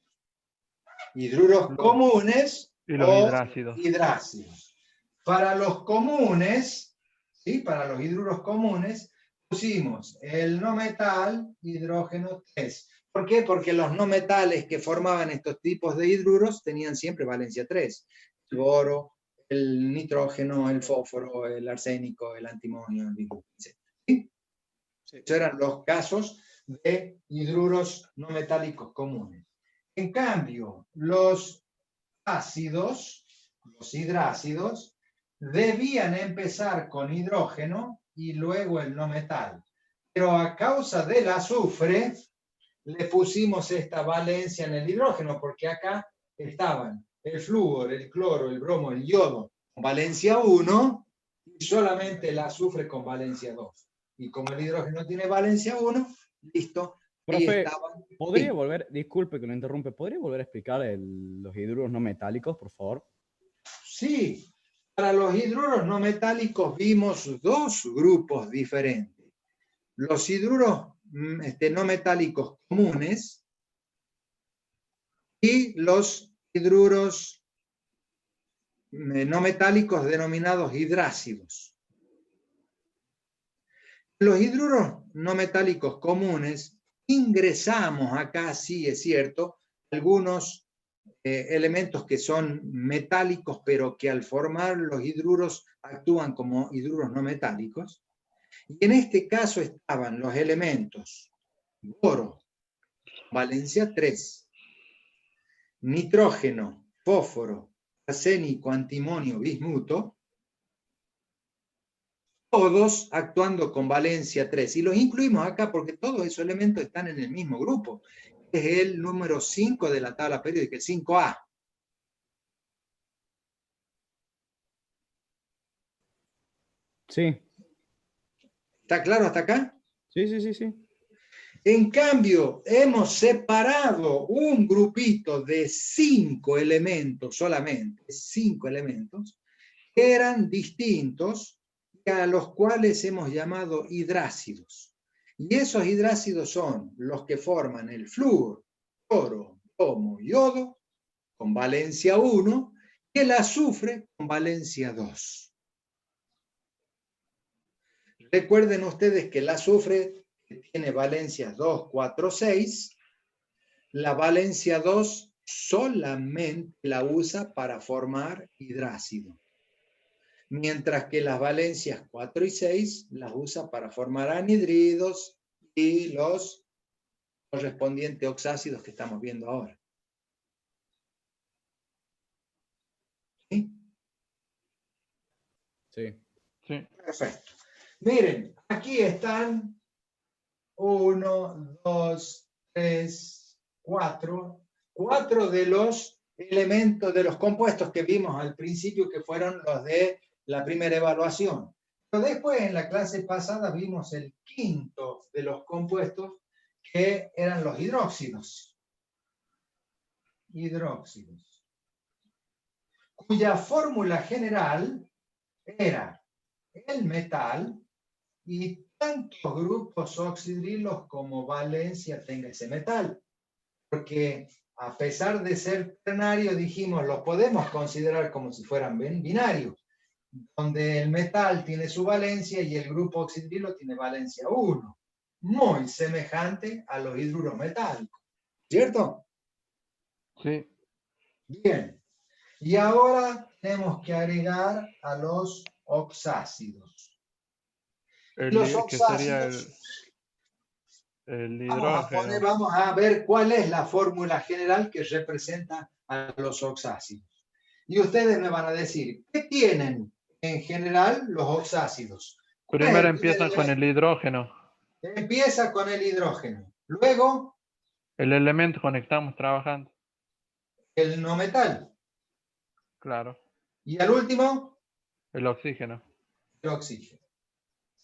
hidruros comunes Y los o hidrácidos. hidrácidos. Para los comunes, ¿sí? Para los hidruros comunes, pusimos el no metal, hidrógeno 3. ¿Por qué? Porque los no metales que formaban estos tipos de hidruros tenían siempre valencia 3. El boro, el nitrógeno, el fósforo, el arsénico, el antimonio, el bicú, etc. ¿Sí? Sí. Esos eran los casos de hidruros no metálicos comunes. En cambio, los ácidos, los hidrácidos, debían empezar con hidrógeno y luego el no metal. Pero a causa del azufre, le pusimos esta valencia en el hidrógeno, porque acá estaban el flúor, el cloro, el bromo, el yodo con valencia 1 y solamente el azufre con valencia 2. Y como el hidrógeno tiene valencia 1, listo. Profe, Estaban. ¿podría Sí. volver, disculpe que lo interrumpe, ¿podría volver a explicar los hidruros no metálicos, por favor? Sí, para los hidruros no metálicos vimos dos grupos diferentes. Los hidruros no metálicos comunes y los hidruros no metálicos denominados hidrácidos. Los hidruros no metálicos comunes ingresamos acá, sí es cierto, algunos elementos que son metálicos, pero que al formar los hidruros actúan como hidruros no metálicos. Y en este caso estaban los elementos boro, valencia 3, nitrógeno, fósforo, arsénico, antimonio, bismuto, todos actuando con valencia 3. Y los incluimos acá porque todos esos elementos están en el mismo grupo. Es el número 5 de la tabla periódica, el 5A. Sí. ¿Está claro hasta acá? Sí, sí, sí, sí. En cambio, hemos separado un grupito de 5 elementos solamente, 5 elementos, que eran distintos, a los cuales hemos llamado hidrácidos. Y esos hidrácidos son los que forman el flúor, cloro, bromo, yodo, con valencia 1, y el azufre con valencia 2. Recuerden ustedes que el azufre tiene valencias 2, 4, 6. La valencia 2 solamente la usa para formar hidrácido, mientras que las valencias 4 y 6 las usa para formar anhidridos y los correspondientes oxácidos que estamos viendo ahora. ¿Sí? Sí. Sí. Perfecto. Miren, aquí están 1, 2, 3, 4. 4 de los elementos, de los compuestos que vimos al principio, que fueron los de la primera evaluación. Pero después, en la clase pasada, vimos el quinto de los compuestos, que eran los hidróxidos. Hidróxidos. Cuya fórmula general era el metal y tantos grupos oxidrilos como valencia tenga ese metal. Porque a pesar de ser ternarios, dijimos, los podemos considerar como si fueran binarios, donde el metal tiene su valencia y el grupo oxidrilo tiene valencia 1. Muy semejante a los hidruros metálicos. ¿Cierto? Sí. Bien. Y ahora tenemos que agregar a los oxácidos. Que sería el hidrógeno. Vamos a ver cuál es la fórmula general que representa a los oxácidos. Y ustedes me van a decir, ¿qué tienen en general los oxácidos? Primero empiezan con el hidrógeno. Empieza con el hidrógeno. Luego, el elemento con el que estamos trabajando. El no metal. Claro. Y al último, el oxígeno. El oxígeno.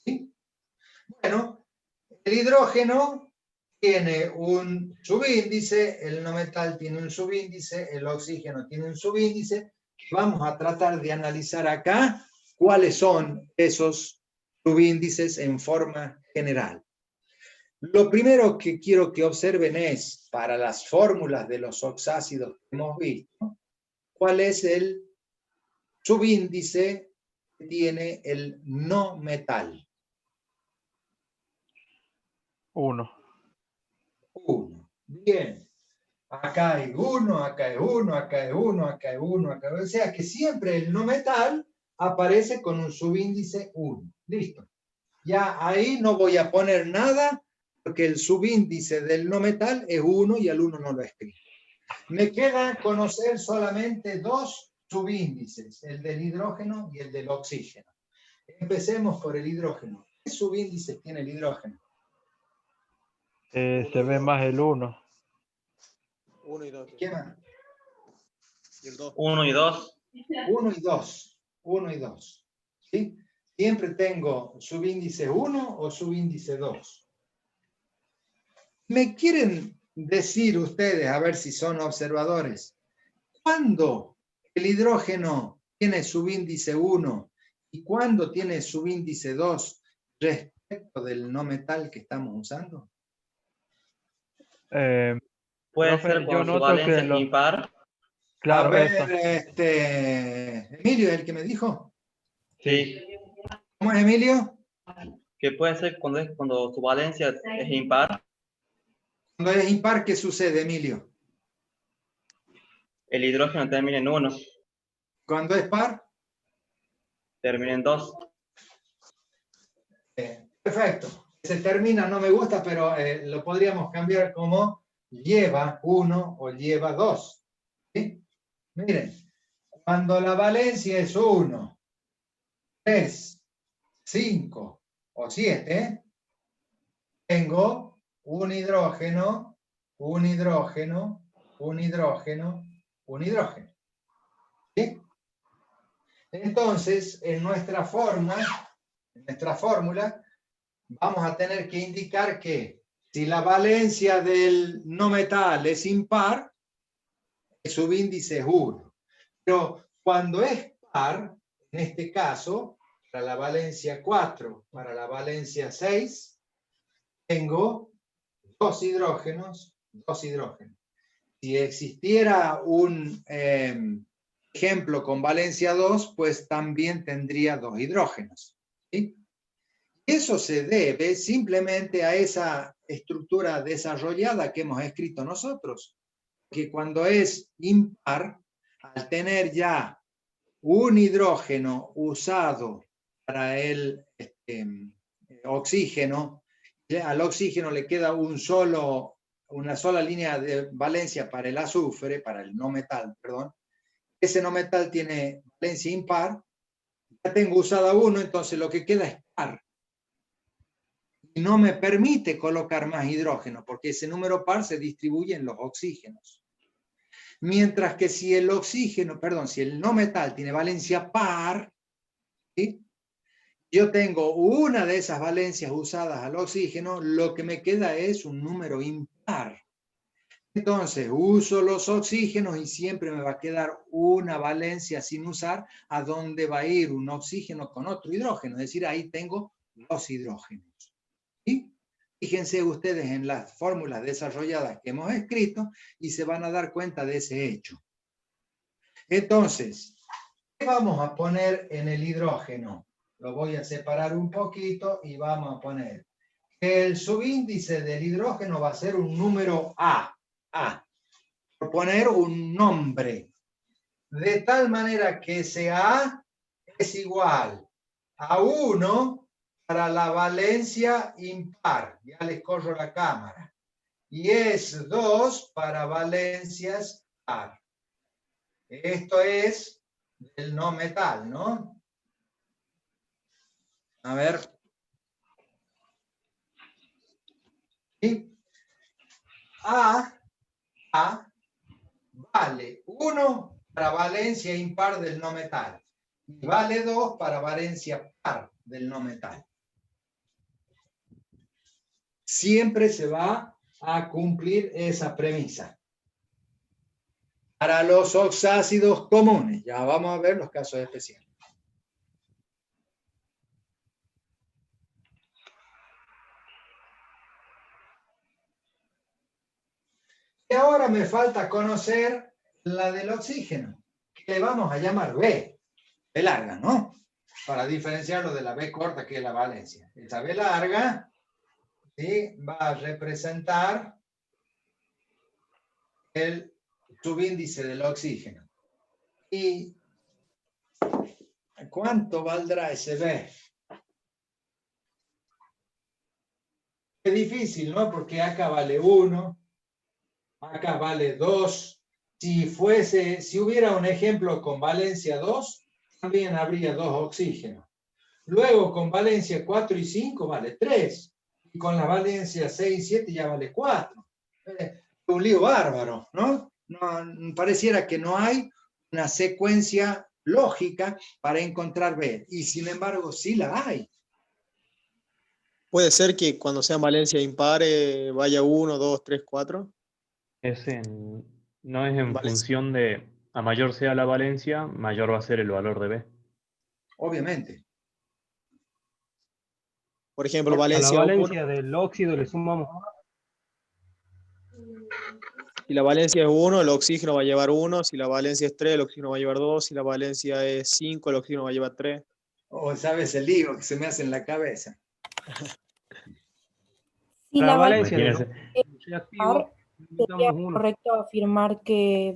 ¿Sí? Bueno, el hidrógeno tiene un subíndice, el no metal tiene un subíndice, el oxígeno tiene un subíndice. Vamos a tratar de analizar acá cuáles son esos subíndices en forma general. Lo primero que quiero que observen es, para las fórmulas de los oxácidos que hemos visto, cuál es el subíndice que tiene el no metal. 1. 1. Bien. Acá hay 1, acá hay 1, acá hay 1, acá hay 1, acá hay 1. O sea que siempre el no metal aparece con un subíndice 1. Listo. Ya ahí no voy a poner nada porque el subíndice del no metal es 1 y al 1 no lo escribo. Me queda conocer solamente dos subíndices, el del hidrógeno y el del oxígeno. Empecemos por el hidrógeno. ¿Qué subíndices tiene el hidrógeno? Se ve más el 1. 1 y 2. ¿Qué más? Y el 2. 1 y 2. 1 y 2. 1 y 2. ¿Sí? Siempre tengo subíndice 1 o subíndice 2. ¿Me quieren decir ustedes, a ver si son observadores, cuándo el hidrógeno tiene subíndice 1 y cuándo tiene subíndice 2 respecto del no metal que estamos usando? Puede profe, ser yo cuando su noto valencia que es impar. Claro, a ver, eso. Emilio es el que me dijo. Sí. ¿Cómo es, Emilio? Que puede ser cuando su valencia es impar. Cuando es impar, ¿qué sucede, Emilio? El hidrógeno termina en 1. Cuando es par. Termina en 2. Perfecto. Se termina, no me gusta, pero lo podríamos cambiar como lleva 1 o lleva 2. ¿Sí? Miren, cuando la valencia es 1, 3, 5 o 7, tengo un hidrógeno, un hidrógeno, un hidrógeno, un hidrógeno. ¿Sí? Entonces, en nuestra fórmula, vamos a tener que indicar que si la valencia del no metal es impar, el subíndice es 1. Pero cuando es par, en este caso, para la valencia 4, para la valencia 6, tengo dos hidrógenos. Si existiera un ejemplo con valencia 2, pues también tendría dos hidrógenos. ¿Sí? Eso se debe simplemente a esa estructura desarrollada que hemos escrito nosotros, que cuando es impar, al tener ya un hidrógeno usado para el oxígeno, al oxígeno le queda una sola línea de valencia para el azufre, para el no metal, perdón. Ese no metal tiene valencia impar, ya tengo usada 1, entonces lo que queda es par. Y no me permite colocar más hidrógeno, porque ese número par se distribuye en los oxígenos. Mientras que si el no metal tiene valencia par, ¿sí? Yo tengo una de esas valencias usadas al oxígeno, lo que me queda es un número impar. Entonces uso los oxígenos y siempre me va a quedar una valencia sin usar, a donde va a ir un oxígeno con otro hidrógeno. Es decir, ahí tengo los hidrógenos. ¿Sí? Fíjense ustedes en las fórmulas desarrolladas que hemos escrito y se van a dar cuenta de ese hecho. Entonces, ¿qué vamos a poner en el hidrógeno? Lo voy a separar un poquito y vamos a poner que el subíndice del hidrógeno va a ser un número A. Por poner un nombre. De tal manera que ese A es igual a 1 para la valencia impar. Ya les corro la cámara. Y es 2 para valencias par. Esto es el no metal, ¿no? A ver. ¿Sí? A vale 1 para valencia impar del no metal. Y vale 2 para valencia par del no metal. Siempre se va a cumplir esa premisa. Para los oxácidos comunes, ya vamos a ver los casos especiales. Y ahora me falta conocer la del oxígeno, que le vamos a llamar B, B larga, ¿no? Para diferenciarlo de la B corta, que es la valencia. Esa B larga, ¿sí?, va a representar el subíndice del oxígeno. ¿Y cuánto valdrá ese B? Es difícil, ¿no? Porque acá vale 1, acá vale 2. Si hubiera un ejemplo con valencia 2, también habría 2 oxígenos. Luego con valencia 4 y 5 vale 3. Y con la valencia 6 y 7 ya vale 4. Un lío bárbaro, ¿no? Pareciera que no hay una secuencia lógica para encontrar B. Y sin embargo sí la hay. Puede ser que cuando sean valencia impares vaya 1, 2, 3, 4. No es en Vale. función de, a mayor sea la valencia, mayor va a ser el valor de B. Obviamente. Por ejemplo, A la valencia 1. valencia del óxido le sumamos. Si la valencia es 1, el oxígeno va a llevar 1. Si la valencia es 3, el oxígeno va a llevar 2. Si la valencia es 5, el oxígeno va a llevar 3. O sabes el lío que se me hace en la cabeza. Si La la valencia del Imagínense. reactivo, sería damos 1. correcto afirmar que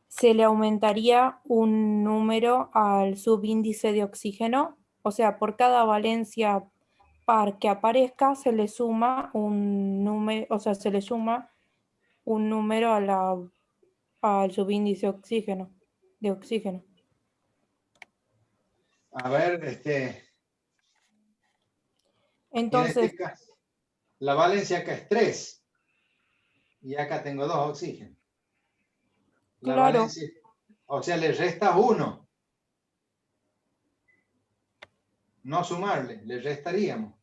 se le aumentaría un número al subíndice de oxígeno, o sea, por cada valencia par que aparezca se le suma un número, o sea, se le suma un número al subíndice de oxígeno. A ver, Entonces, en este caso, la valencia acá es 3. Y acá tengo 2 oxígenos. La claro. valencia, o sea, le restas 1. No sumarle, le restaríamos.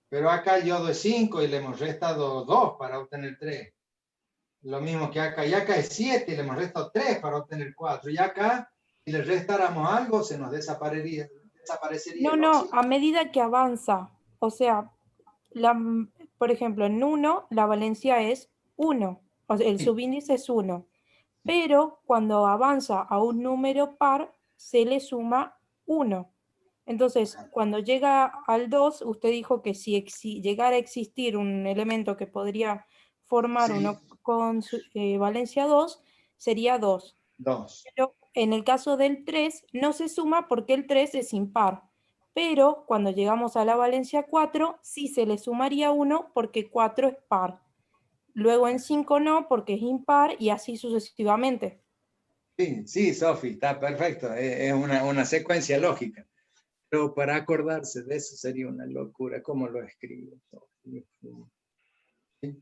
Pero acá el yodo es 5 y le hemos restado 2 para obtener 3. Lo mismo que acá. Y acá es 7 y le hemos restado 3 para obtener 4. Y acá, si le restáramos algo, se nos desaparecería. No, a medida que avanza, o sea, por ejemplo, en 1 la valencia es 1, o sea, el subíndice es 1, pero cuando avanza a un número par se le suma 1. Entonces, cuando llega al 2, usted dijo que si llegara a existir un elemento que podría formar uno con valencia 2, sería 2. 2. Pero en el caso del 3 no se suma porque el 3 es impar. Pero cuando llegamos a la valencia 4, sí se le sumaría 1 porque 4 es par. Luego en 5 no, porque es impar y así sucesivamente. Sí, Sofi, está perfecto. Es una secuencia lógica. Pero para acordarse de eso sería una locura. ¿Cómo lo escribo? ¿Sí?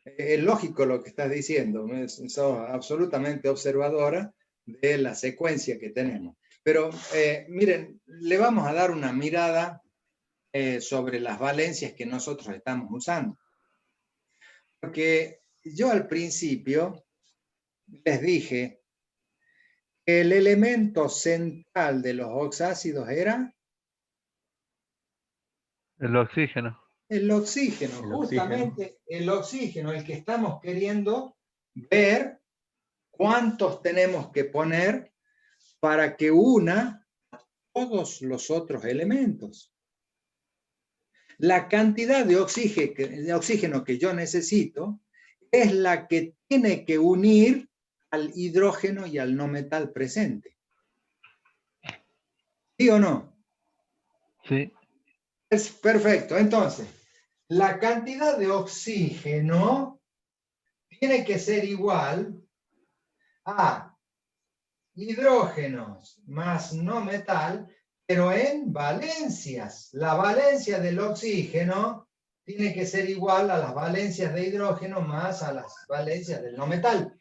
Es lógico lo que estás diciendo. Sos absolutamente observadora de la secuencia que tenemos. Pero miren, le vamos a dar una mirada sobre las valencias que nosotros estamos usando. Porque yo al principio les dije que el elemento central de los oxácidos era El oxígeno. El oxígeno, El oxígeno. justamente el oxígeno, el que estamos queriendo ver cuántos tenemos que poner para que una todos los otros elementos. La cantidad de oxígeno que yo necesito es la que tiene que unir al hidrógeno y al no metal presente. ¿Sí o no? Sí. Es perfecto. Entonces, la cantidad de oxígeno tiene que ser igual a hidrógenos más no metal, pero en valencias. La valencia del oxígeno tiene que ser igual a las valencias de hidrógeno más a las valencias del no metal.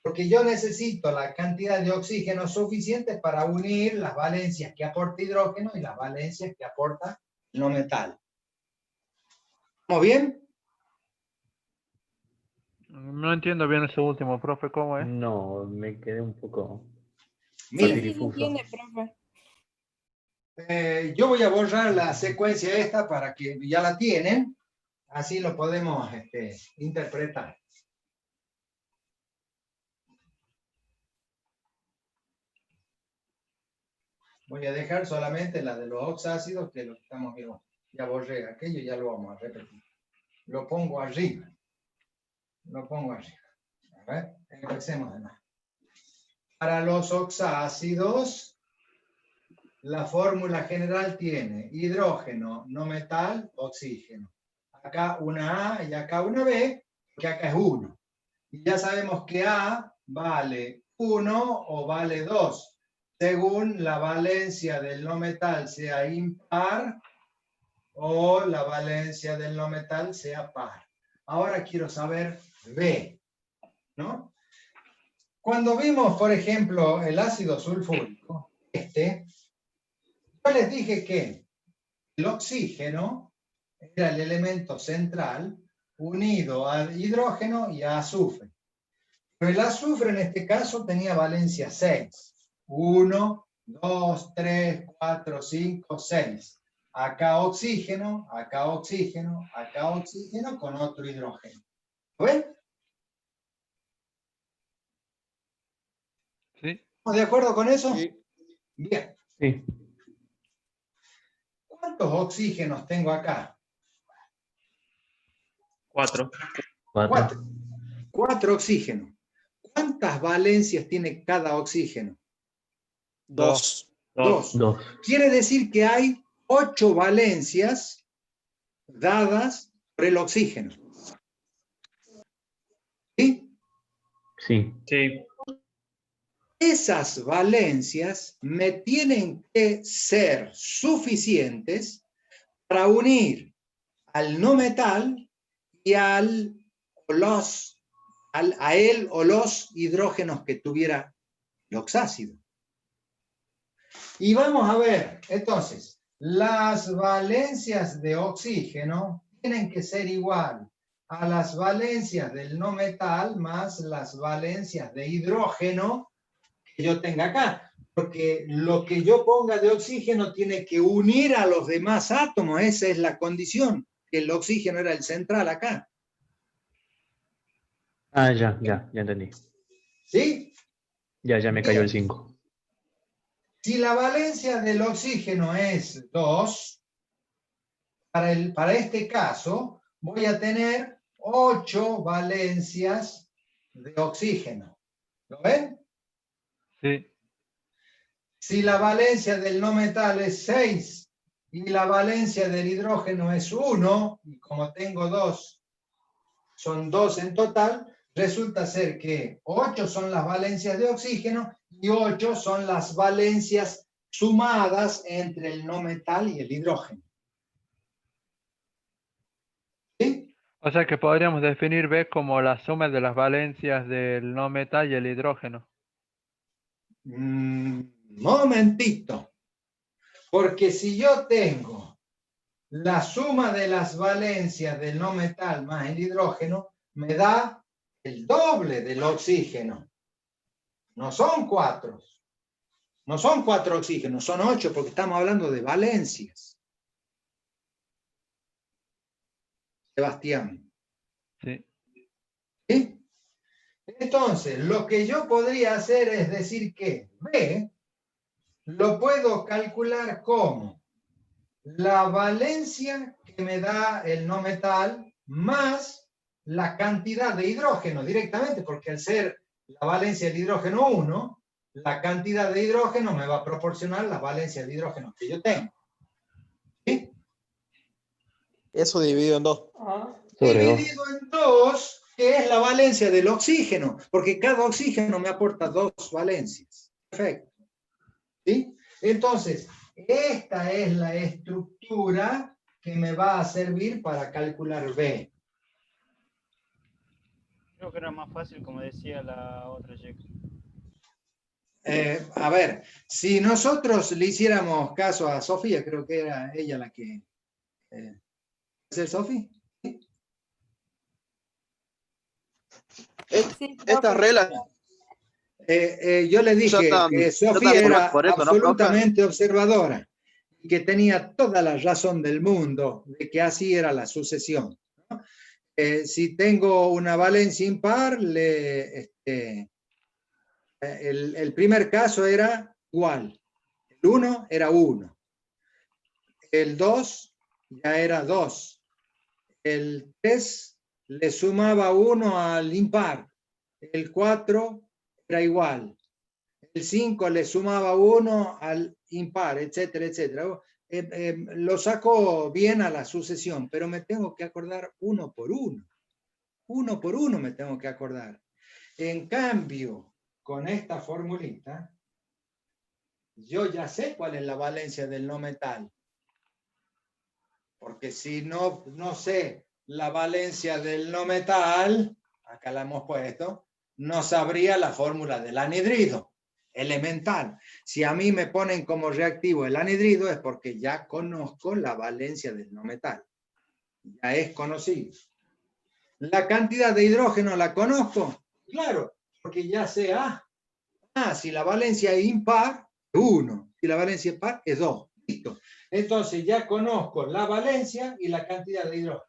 Porque yo necesito la cantidad de oxígeno suficiente para unir las valencias que aporta hidrógeno y las valencias que aporta no metal. ¿Estamos bien? No entiendo bien ese último, profe, ¿cómo es? No, me quedé un poco Miren, Sí, se difuso. entiende, profe. yo voy a borrar la secuencia esta para que ya la tienen, así lo podemos interpretar. Voy a dejar solamente la de los oxácidos, que lo que estamos viendo. Ya borré aquello, ya lo vamos a repetir. Lo pongo arriba. Lo pongo arriba. A ver, empecemos de nuevo. Para los oxácidos, la fórmula general tiene hidrógeno, no metal, oxígeno. Acá una A y acá una B, que acá es 1. Y ya sabemos que A vale 1 o vale 2, según la valencia del no metal sea impar o la valencia del no metal sea par. Ahora quiero saber B, ¿no? Cuando vimos, por ejemplo, el ácido sulfúrico, yo les dije que el oxígeno era el elemento central unido al hidrógeno y a azufre. Pero el azufre en este caso tenía valencia 6. 1, 2, 3, 4, 5, 6. Acá oxígeno, acá oxígeno, acá oxígeno con otro hidrógeno. ¿Lo ven? Sí. ¿Estamos de acuerdo con eso? Sí. Bien. Sí. ¿Cuántos oxígenos tengo acá? 4. 4. 4 oxígenos. ¿Cuántas valencias tiene cada oxígeno? 2. 2. 2. Quiere decir que hay 8 valencias dadas por el oxígeno. ¿Sí? Sí. Sí. Esas valencias me tienen que ser suficientes para unir al no metal y a él o los hidrógenos que tuviera el oxácido. Y vamos a ver, entonces, las valencias de oxígeno tienen que ser igual a las valencias del no metal más las valencias de hidrógeno que yo tenga acá. Porque lo que yo ponga de oxígeno tiene que unir a los demás átomos, esa es la condición, que el oxígeno era el central acá. Ah, ya entendí. ¿Sí? Ya me cayó el 5. Si la valencia del oxígeno es 2, para este caso voy a tener 8 valencias de oxígeno. ¿Lo ven? Sí. Si la valencia del no metal es 6 y la valencia del hidrógeno es 1, y como tengo 2, son 2 en total, resulta ser que 8 son las valencias de oxígeno y 8 son las valencias sumadas entre el no metal y el hidrógeno. ¿Sí? O sea que podríamos definir B como la suma de las valencias del no metal y el hidrógeno. Momentito. Porque si yo tengo la suma de las valencias del no metal más el hidrógeno, me da el doble del oxígeno. No son 4. No son 4 oxígenos, son 8 porque estamos hablando de valencias. Sebastián. Sí. ¿Sí? Entonces, lo que yo podría hacer es decir que B lo puedo calcular como la valencia que me da el no metal más la cantidad de hidrógeno directamente, porque al ser la valencia del hidrógeno 1, la cantidad de hidrógeno me va a proporcionar la valencia de hidrógeno que yo tengo. ¿Sí? Eso dividido en 2. Sobre dos. Dividido en 2, que es la valencia del oxígeno, porque cada oxígeno me aporta 2 valencias. Perfecto. ¿Sí? Entonces, esta es la estructura que me va a servir para calcular B. Creo que era más fácil, como decía la otra chica. A ver, si nosotros le hiciéramos caso a Sofía, creo que era ella la que... ¿Es el Sofi? Sí, Estas profe. reglas Yo le dije que Sofía era por eso, ¿no, absolutamente observadora y que tenía toda la razón del mundo de que así era la sucesión, ¿no? Si tengo una valencia impar, el primer caso era igual. El 1 era 1. El 2 ya era 2. El 3 le sumaba 1 al impar. El 4 era igual. El 5 le sumaba 1 al impar, etcétera, etcétera. Lo saco bien a la sucesión, pero me tengo que acordar uno por uno. Uno por uno me tengo que acordar. En cambio, con esta formulita, yo ya sé cuál es la valencia del no metal. Porque si no sé la valencia del no metal, acá la hemos puesto, no sabría la fórmula del anhidrido, elemental. Si a mí me ponen como reactivo el anhidrido es porque ya conozco la valencia del no metal. Ya es conocido. ¿La cantidad de hidrógeno la conozco? Claro, porque ya sé si la valencia es impar, 1. Si la valencia es par, es 2. Listo. Entonces ya conozco la valencia y la cantidad de hidrógeno.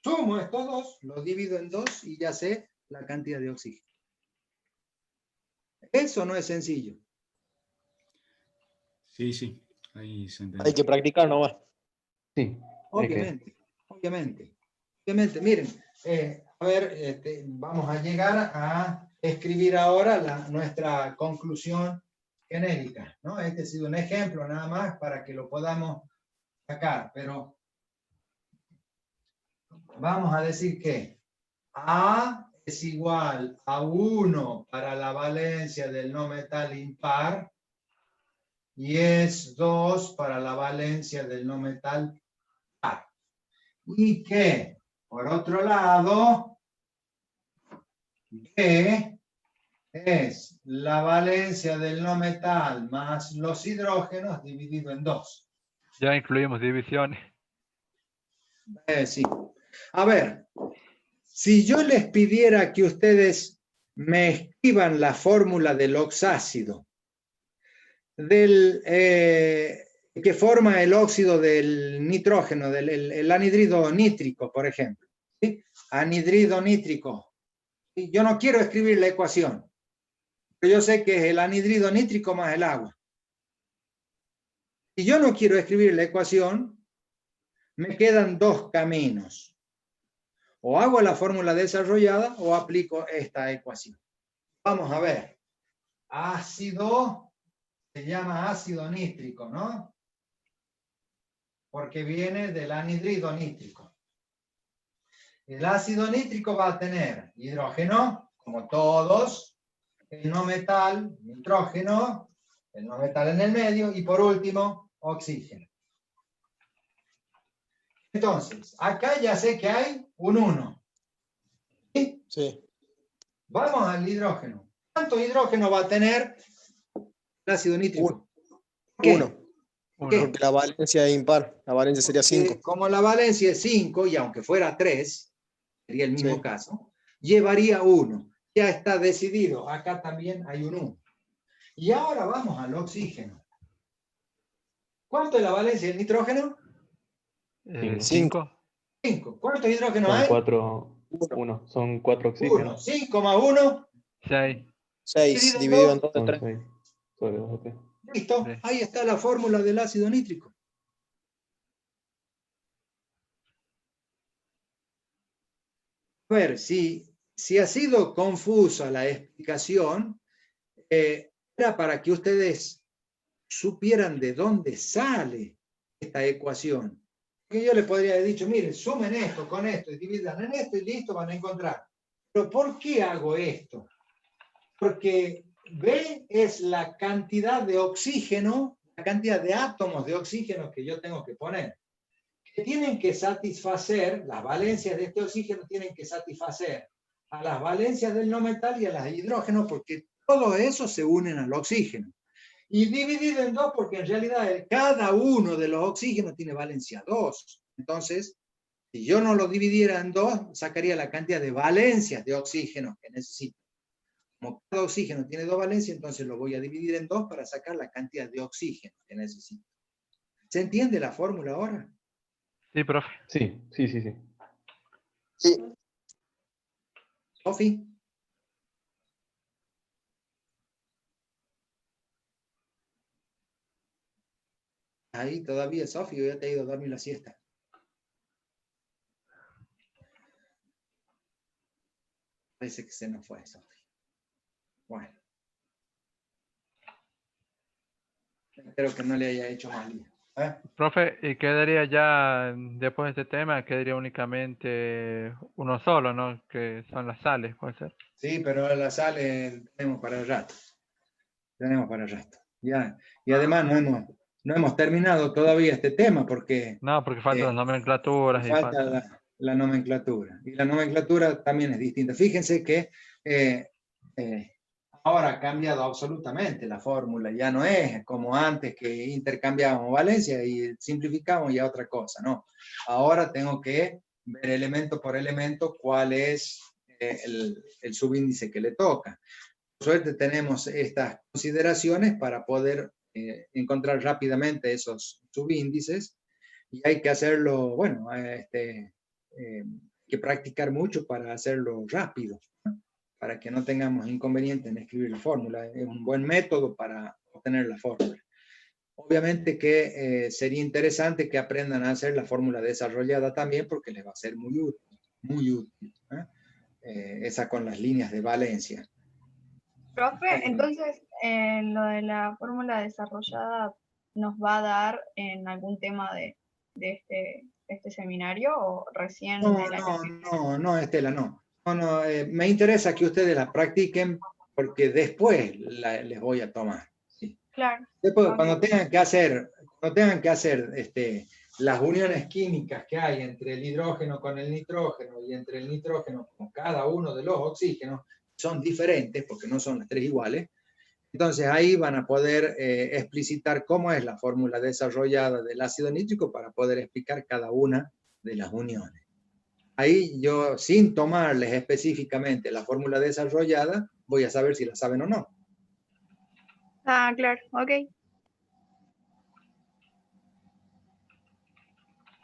Sumo estos dos, los divido en 2 y ya sé la cantidad de oxígeno. Eso no es sencillo. Sí. Ahí se entiende. hay que practicar nomás. Sí. Obviamente. Miren, a ver, vamos a llegar a escribir ahora nuestra conclusión genérica, ¿no? Este ha sido un ejemplo nada más para que lo podamos sacar, pero vamos a decir que A es igual a 1 para la valencia del no metal impar y es 2 para la valencia del no metal par. Y que, por otro lado, B es la valencia del no metal más los hidrógenos dividido en 2. Ya incluimos divisiones. Sí. A ver, si yo les pidiera que ustedes me escriban la fórmula del oxácido, que forma el óxido del nitrógeno, el anhidrido nítrico, por ejemplo. ¿Sí? Anhidrido nítrico. Yo no quiero escribir la ecuación, pero yo sé que es el anhidrido nítrico más el agua. Si yo no quiero escribir la ecuación, me quedan 2 caminos. O hago la fórmula desarrollada o aplico esta ecuación. Vamos a ver. Ácido se llama ácido nítrico, ¿no? Porque viene del anhidrido nítrico. El ácido nítrico va a tener hidrógeno, como todos, el no metal, nitrógeno, el no metal en el medio y por último, oxígeno. Entonces, acá ya sé que hay un 1. ¿Sí? Sí. Vamos al hidrógeno. ¿Cuánto hidrógeno va a tener el ácido nítrico? 1. ¿Por qué? Porque la valencia es impar. La valencia sería 5. Como la valencia es 5, y aunque fuera 3, sería el mismo caso, llevaría 1. Ya está decidido. Acá también hay un 1. Y ahora vamos al oxígeno. ¿Cuánto es la valencia del nitrógeno? 5. 5. ¿Cuántos hidrógenos Son hay? 4, 1. Son 4 oxígenos. 5 más 1. 6. 6 dividido en 2 de Son 3. 6. Sobre 2 de 3. Listo. Sí. Ahí está la fórmula del ácido nítrico. A ver, si ha sido confusa la explicación, era para que ustedes supieran de dónde sale esta ecuación. Que yo le podría haber dicho, miren, sumen esto con esto y dividan en esto y listo, van a encontrar. Pero ¿por qué hago esto? Porque B es la cantidad de oxígeno, la cantidad de átomos de oxígeno que yo tengo que poner. Que tienen que satisfacer, las valencias de este oxígeno tienen que satisfacer a las valencias del no metal y a las hidrógenos, porque todo eso se unen al oxígeno. Y dividido en 2 porque en realidad cada uno de los oxígenos tiene valencia 2. Entonces, si yo no lo dividiera en 2, sacaría la cantidad de valencias de oxígeno que necesito. Como cada oxígeno tiene 2 valencias, entonces lo voy a dividir en 2 para sacar la cantidad de oxígeno que necesito. ¿Se entiende la fórmula ahora? Sí, profe. Sí. Sí. Sofi. Ahí todavía, Sofi, ya te ha ido a dormir la siesta. Parece que se nos fue, Sofi. Bueno. Espero que no le haya hecho mal. Profe, y quedaría ya, después de este tema, quedaría únicamente uno solo, ¿no? Que son las sales, ¿puede ser? Sí, pero las sales tenemos para el rato. Tenemos para el rato. Ya. Y además no hemos terminado todavía este tema porque... No, porque faltan las nomenclaturas. Falta la nomenclatura. Y la nomenclatura también es distinta. Fíjense que ahora ha cambiado absolutamente la fórmula. Ya no es como antes que intercambiábamos valencia y simplificamos ya otra cosa. No. Ahora tengo que ver elemento por elemento cuál es el subíndice que le toca. Por suerte tenemos estas consideraciones para poder encontrar rápidamente esos subíndices. Y hay que hacerlo, bueno, hay que practicar mucho para hacerlo rápido, ¿no? Para que no tengamos inconveniente en escribir la fórmula. Es un buen método para obtener la fórmula. Obviamente que sería interesante que aprendan a hacer la fórmula desarrollada también, porque les va a ser muy útil, muy útil. Esa con las líneas de valencia. Profe, entonces, lo de la fórmula desarrollada nos va a dar en algún tema de este seminario o recién el año que viene? No, Estela, no. Me interesa que ustedes la practiquen porque después les voy a tomar. ¿Sí? Claro. Después, Ok. cuando tengan que hacer las uniones químicas que hay entre el hidrógeno con el nitrógeno y entre el nitrógeno con cada uno de los oxígenos, son diferentes porque no son las 3 iguales. Entonces ahí van a poder explicitar cómo es la fórmula desarrollada del ácido nítrico para poder explicar cada una de las uniones. Ahí yo, sin tomarles específicamente la fórmula desarrollada, voy a saber si la saben o no. Ah, claro, ok.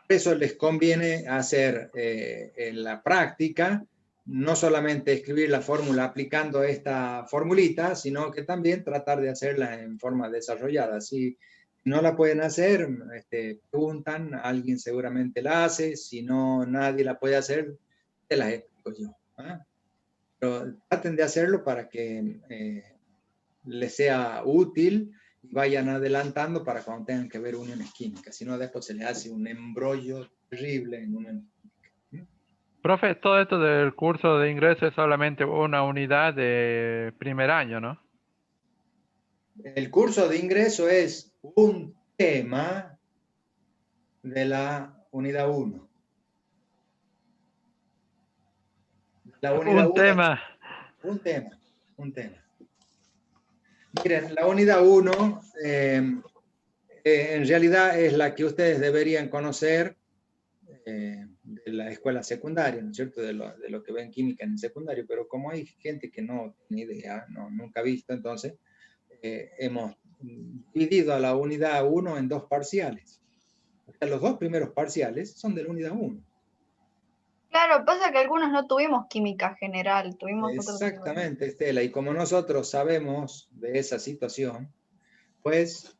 Por eso les conviene hacer en la práctica, no solamente escribir la fórmula aplicando esta formulita, sino que también tratar de hacerla en forma desarrollada. Si no la pueden hacer, preguntan, alguien seguramente la hace, si no nadie la puede hacer, te las explico yo. Pero traten de hacerlo para que les sea útil y vayan adelantando para cuando tengan que ver uniones químicas. Si no, después se les hace un embrollo terrible en uniones químicas. Profe, todo esto del curso de ingreso es solamente una unidad de primer año, ¿no? El curso de ingreso es un tema de la unidad 1. La unidad Un 1 tema. un tema. Miren, la unidad 1 en realidad es la que ustedes deberían conocer de la escuela secundaria, ¿no es cierto? De lo que ven química en el secundario, pero como hay gente que no tiene idea, nunca ha visto, entonces hemos dividido a la unidad 1 en 2 parciales. O sea, los 2 primeros parciales son de la unidad 1. Claro, pasa que algunos no tuvimos química general, tuvimos otro tipo de... Exactamente, Estela, y como nosotros sabemos de esa situación, pues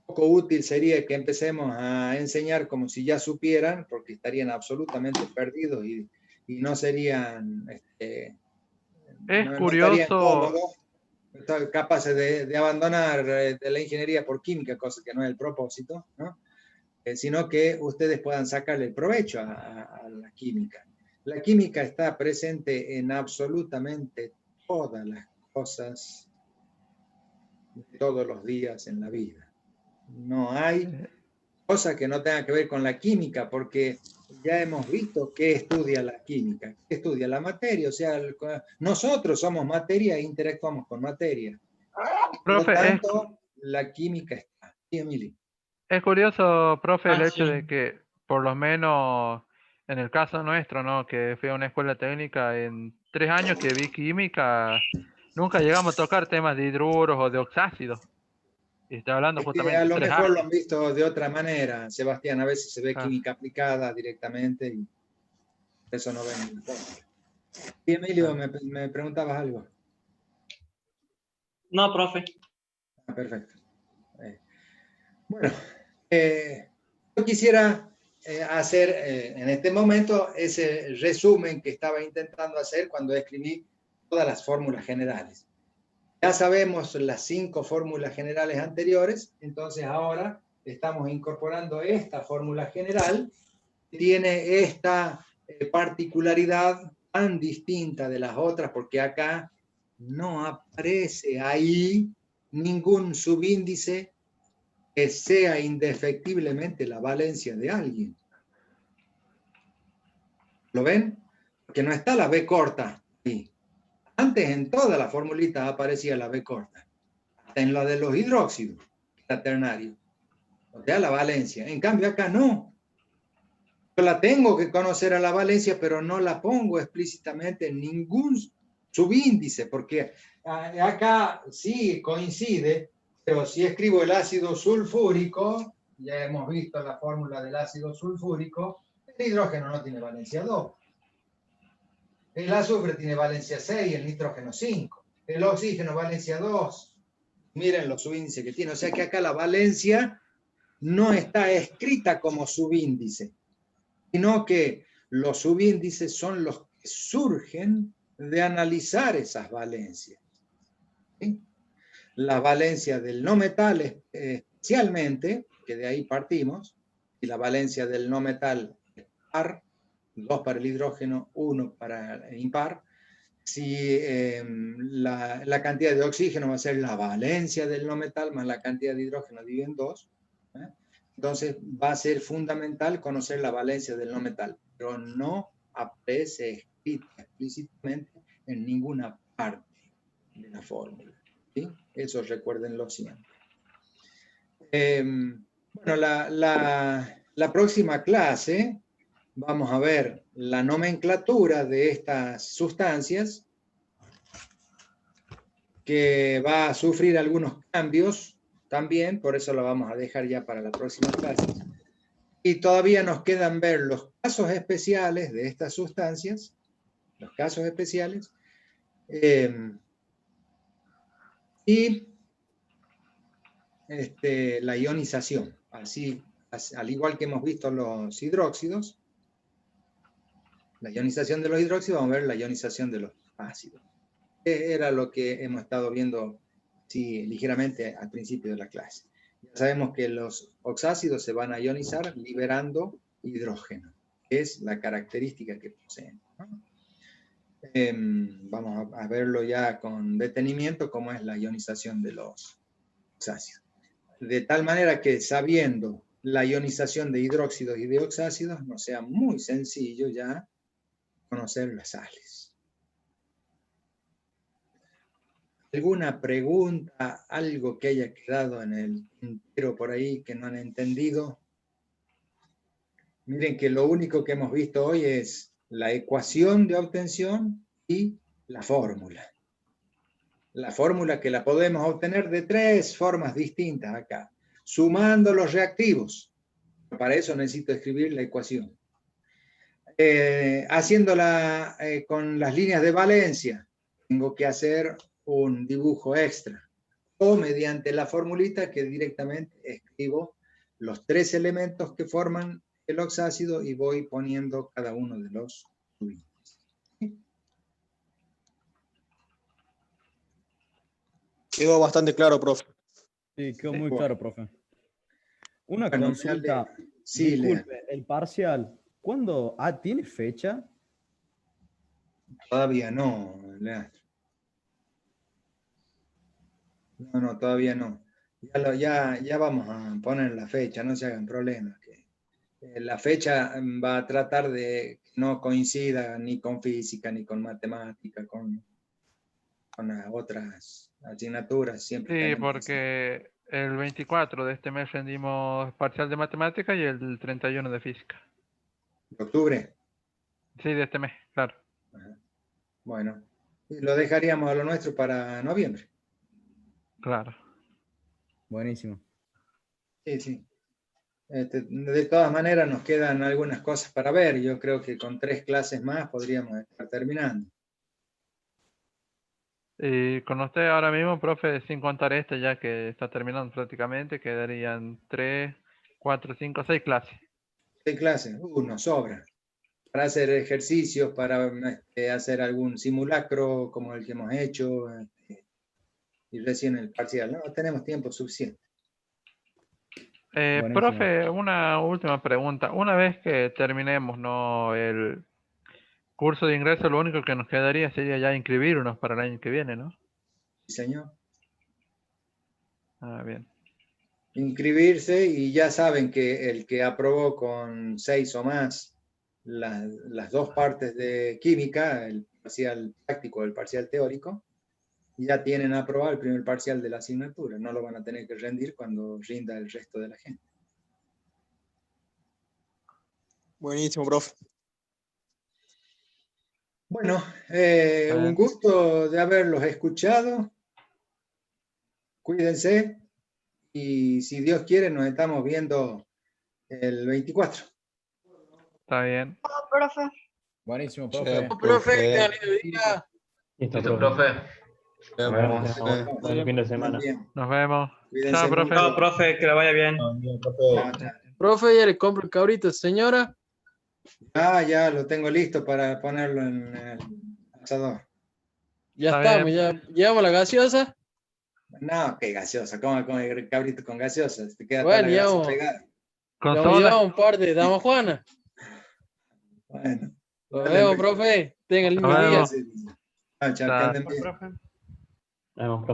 poco útil sería que empecemos a enseñar como si ya supieran, porque estarían absolutamente perdidos y no serían, Es no estarían curioso, cómodos, capaces de abandonar de la ingeniería por química, cosa que no es el propósito, ¿no? Sino que ustedes puedan sacarle el provecho a la química. La química está presente en absolutamente todas las cosas de todos los días en la vida. No hay cosa que no tenga que ver con la química, porque ya hemos visto qué estudia la química, qué estudia la materia, o sea, nosotros somos materia e interactuamos con materia. Por lo profe, tanto, la química está. Sí, Emily. es curioso, profe, el Ah, hecho sí. de que, por lo menos en el caso nuestro, ¿no? Que fui a una escuela técnica, en 3 años que vi química, nunca llegamos a tocar temas de hidruros o de oxácidos. Y estoy hablando Es que a justamente de lo 3 mejor lo años. han visto de otra manera, Sebastián, a veces se ve Ah, química aplicada directamente y eso no ven. Y Emilio, me preguntabas algo. No, profe. Ah, perfecto. Bueno, yo quisiera hacer en este momento ese resumen que estaba intentando hacer cuando escribí todas las fórmulas generales. Ya sabemos las 5 fórmulas generales anteriores, entonces ahora estamos incorporando esta fórmula general que tiene esta particularidad tan distinta de las otras, porque acá no aparece ahí ningún subíndice que sea indefectiblemente la valencia de alguien. ¿Lo ven? Porque no está la B corta ahí. Antes en todas las formulitas aparecía la B corta. Hasta en la de los hidróxidos, la ternario. O sea, la valencia. En cambio acá no. Yo la tengo que conocer a la valencia, pero no la pongo explícitamente en ningún subíndice, porque acá sí coincide, pero si escribo el ácido sulfúrico, ya hemos visto la fórmula del ácido sulfúrico, el hidrógeno no tiene valencia 2. El azufre tiene valencia 6, el nitrógeno 5. El oxígeno valencia 2. Miren los subíndices que tiene. O sea que acá la valencia no está escrita como subíndice, sino que los subíndices son los que surgen de analizar esas valencias. ¿Sí? La valencia del no metal especialmente, que de ahí partimos, y la valencia del no metal par, 2 para el hidrógeno, 1 para el impar. Si la cantidad de oxígeno va a ser la valencia del no metal más la cantidad de hidrógeno dividido en 2, entonces va a ser fundamental conocer la valencia del no metal, pero no aparece escrita explícitamente en ninguna parte de la fórmula. ¿Sí? Eso recuérdenlo siempre. Bueno, la próxima clase vamos a ver la nomenclatura de estas sustancias, que va a sufrir algunos cambios también, por eso lo vamos a dejar ya para la próxima clase. Y todavía nos quedan ver los casos especiales de estas sustancias, los casos especiales, y la ionización. Así, al igual que hemos visto los hidróxidos, la ionización de los hidróxidos, vamos a ver la ionización de los ácidos. Era lo que hemos estado viendo sí, ligeramente al principio de la clase. Ya sabemos que los oxácidos se van a ionizar liberando hidrógeno, que es la característica que poseen, ¿no? Vamos a verlo ya con detenimiento, cómo es la ionización de los oxácidos. De tal manera que sabiendo la ionización de hidróxidos y de oxácidos, nos sea muy sencillo ya conocer las sales. ¿Alguna pregunta, algo que haya quedado en el tintero por ahí que no han entendido? Miren que lo único que hemos visto hoy es la ecuación de obtención y la fórmula. La fórmula que la podemos obtener de 3 formas distintas acá, sumando los reactivos. Para eso necesito escribir la ecuación. Haciéndola con las líneas de valencia, tengo que hacer un dibujo extra. O mediante la formulita que directamente escribo los 3 elementos que forman el oxácido y voy poniendo cada uno de los subíndices. Quedó bastante claro, profe. Sí, quedó muy claro, profe. Una Bueno, consulta. sí, Disculpe, el parcial, ¿cuándo? ¿Tiene fecha? Todavía no, Leandro. No, todavía no. Ya vamos a poner la fecha, no se hagan problemas. La fecha va a tratar de que no coincida ni con física, ni con matemática, con las otras asignaturas. Siempre Sí, tenemos porque el 24 de este mes rendimos parcial de matemática y el 31 de física. ¿De octubre? Sí, de este mes, claro. Ajá. Bueno, y lo dejaríamos a lo nuestro para noviembre. Claro. Buenísimo. Sí. De todas maneras nos quedan algunas cosas para ver. Yo creo que con 3 clases más podríamos estar terminando. Y con usted ahora mismo, profe, sin contar este ya que está terminando prácticamente, quedarían 3, 4, 5, 6 clases. 6 clases, nos sobra. Para hacer ejercicios, para hacer algún simulacro como el que hemos hecho, y recién el parcial. No, tenemos tiempo suficiente. Buenísimo. Profe, una última pregunta. Una vez que terminemos, ¿no?, el curso de ingreso, lo único que nos quedaría sería ya inscribirnos para el año que viene, ¿no? Sí, señor. Ah, bien. Inscribirse y ya saben que el que aprobó con 6 o más las 2 partes de química, el parcial práctico, el parcial teórico, ya tienen aprobado el primer parcial de la asignatura. No lo van a tener que rendir cuando rinda el resto de la gente. Buenísimo, profe. Bueno, un gusto de haberlos escuchado. Cuídense y si Dios quiere nos estamos viendo el 24. Está bien. Chao, profe. Buenísimo, profe. Profe, que tenga lindo día. Listo, profe. Nos Nos vemos. Buen fin de semana. Nos vemos. Cuídense Chao, profe. Chao, profe, que le vaya bien. Profe, ya le compro el cabrito, señora. Ya lo tengo listo para ponerlo en el asador. Ya Está estamos, ya llevamos la gaseosa. No, qué gaseosa, ¿cómo come el cabrito con gaseosa? Te queda Bueno, toda la grasa llevamos, pegada. Con llevamos soda. un par de damas Juana. Bueno. Nos Dale, vemos, Enrique. profe. Tenga lindo Nos día. vemos. Chao, que anden bien. Profe. Nos vemos, profe.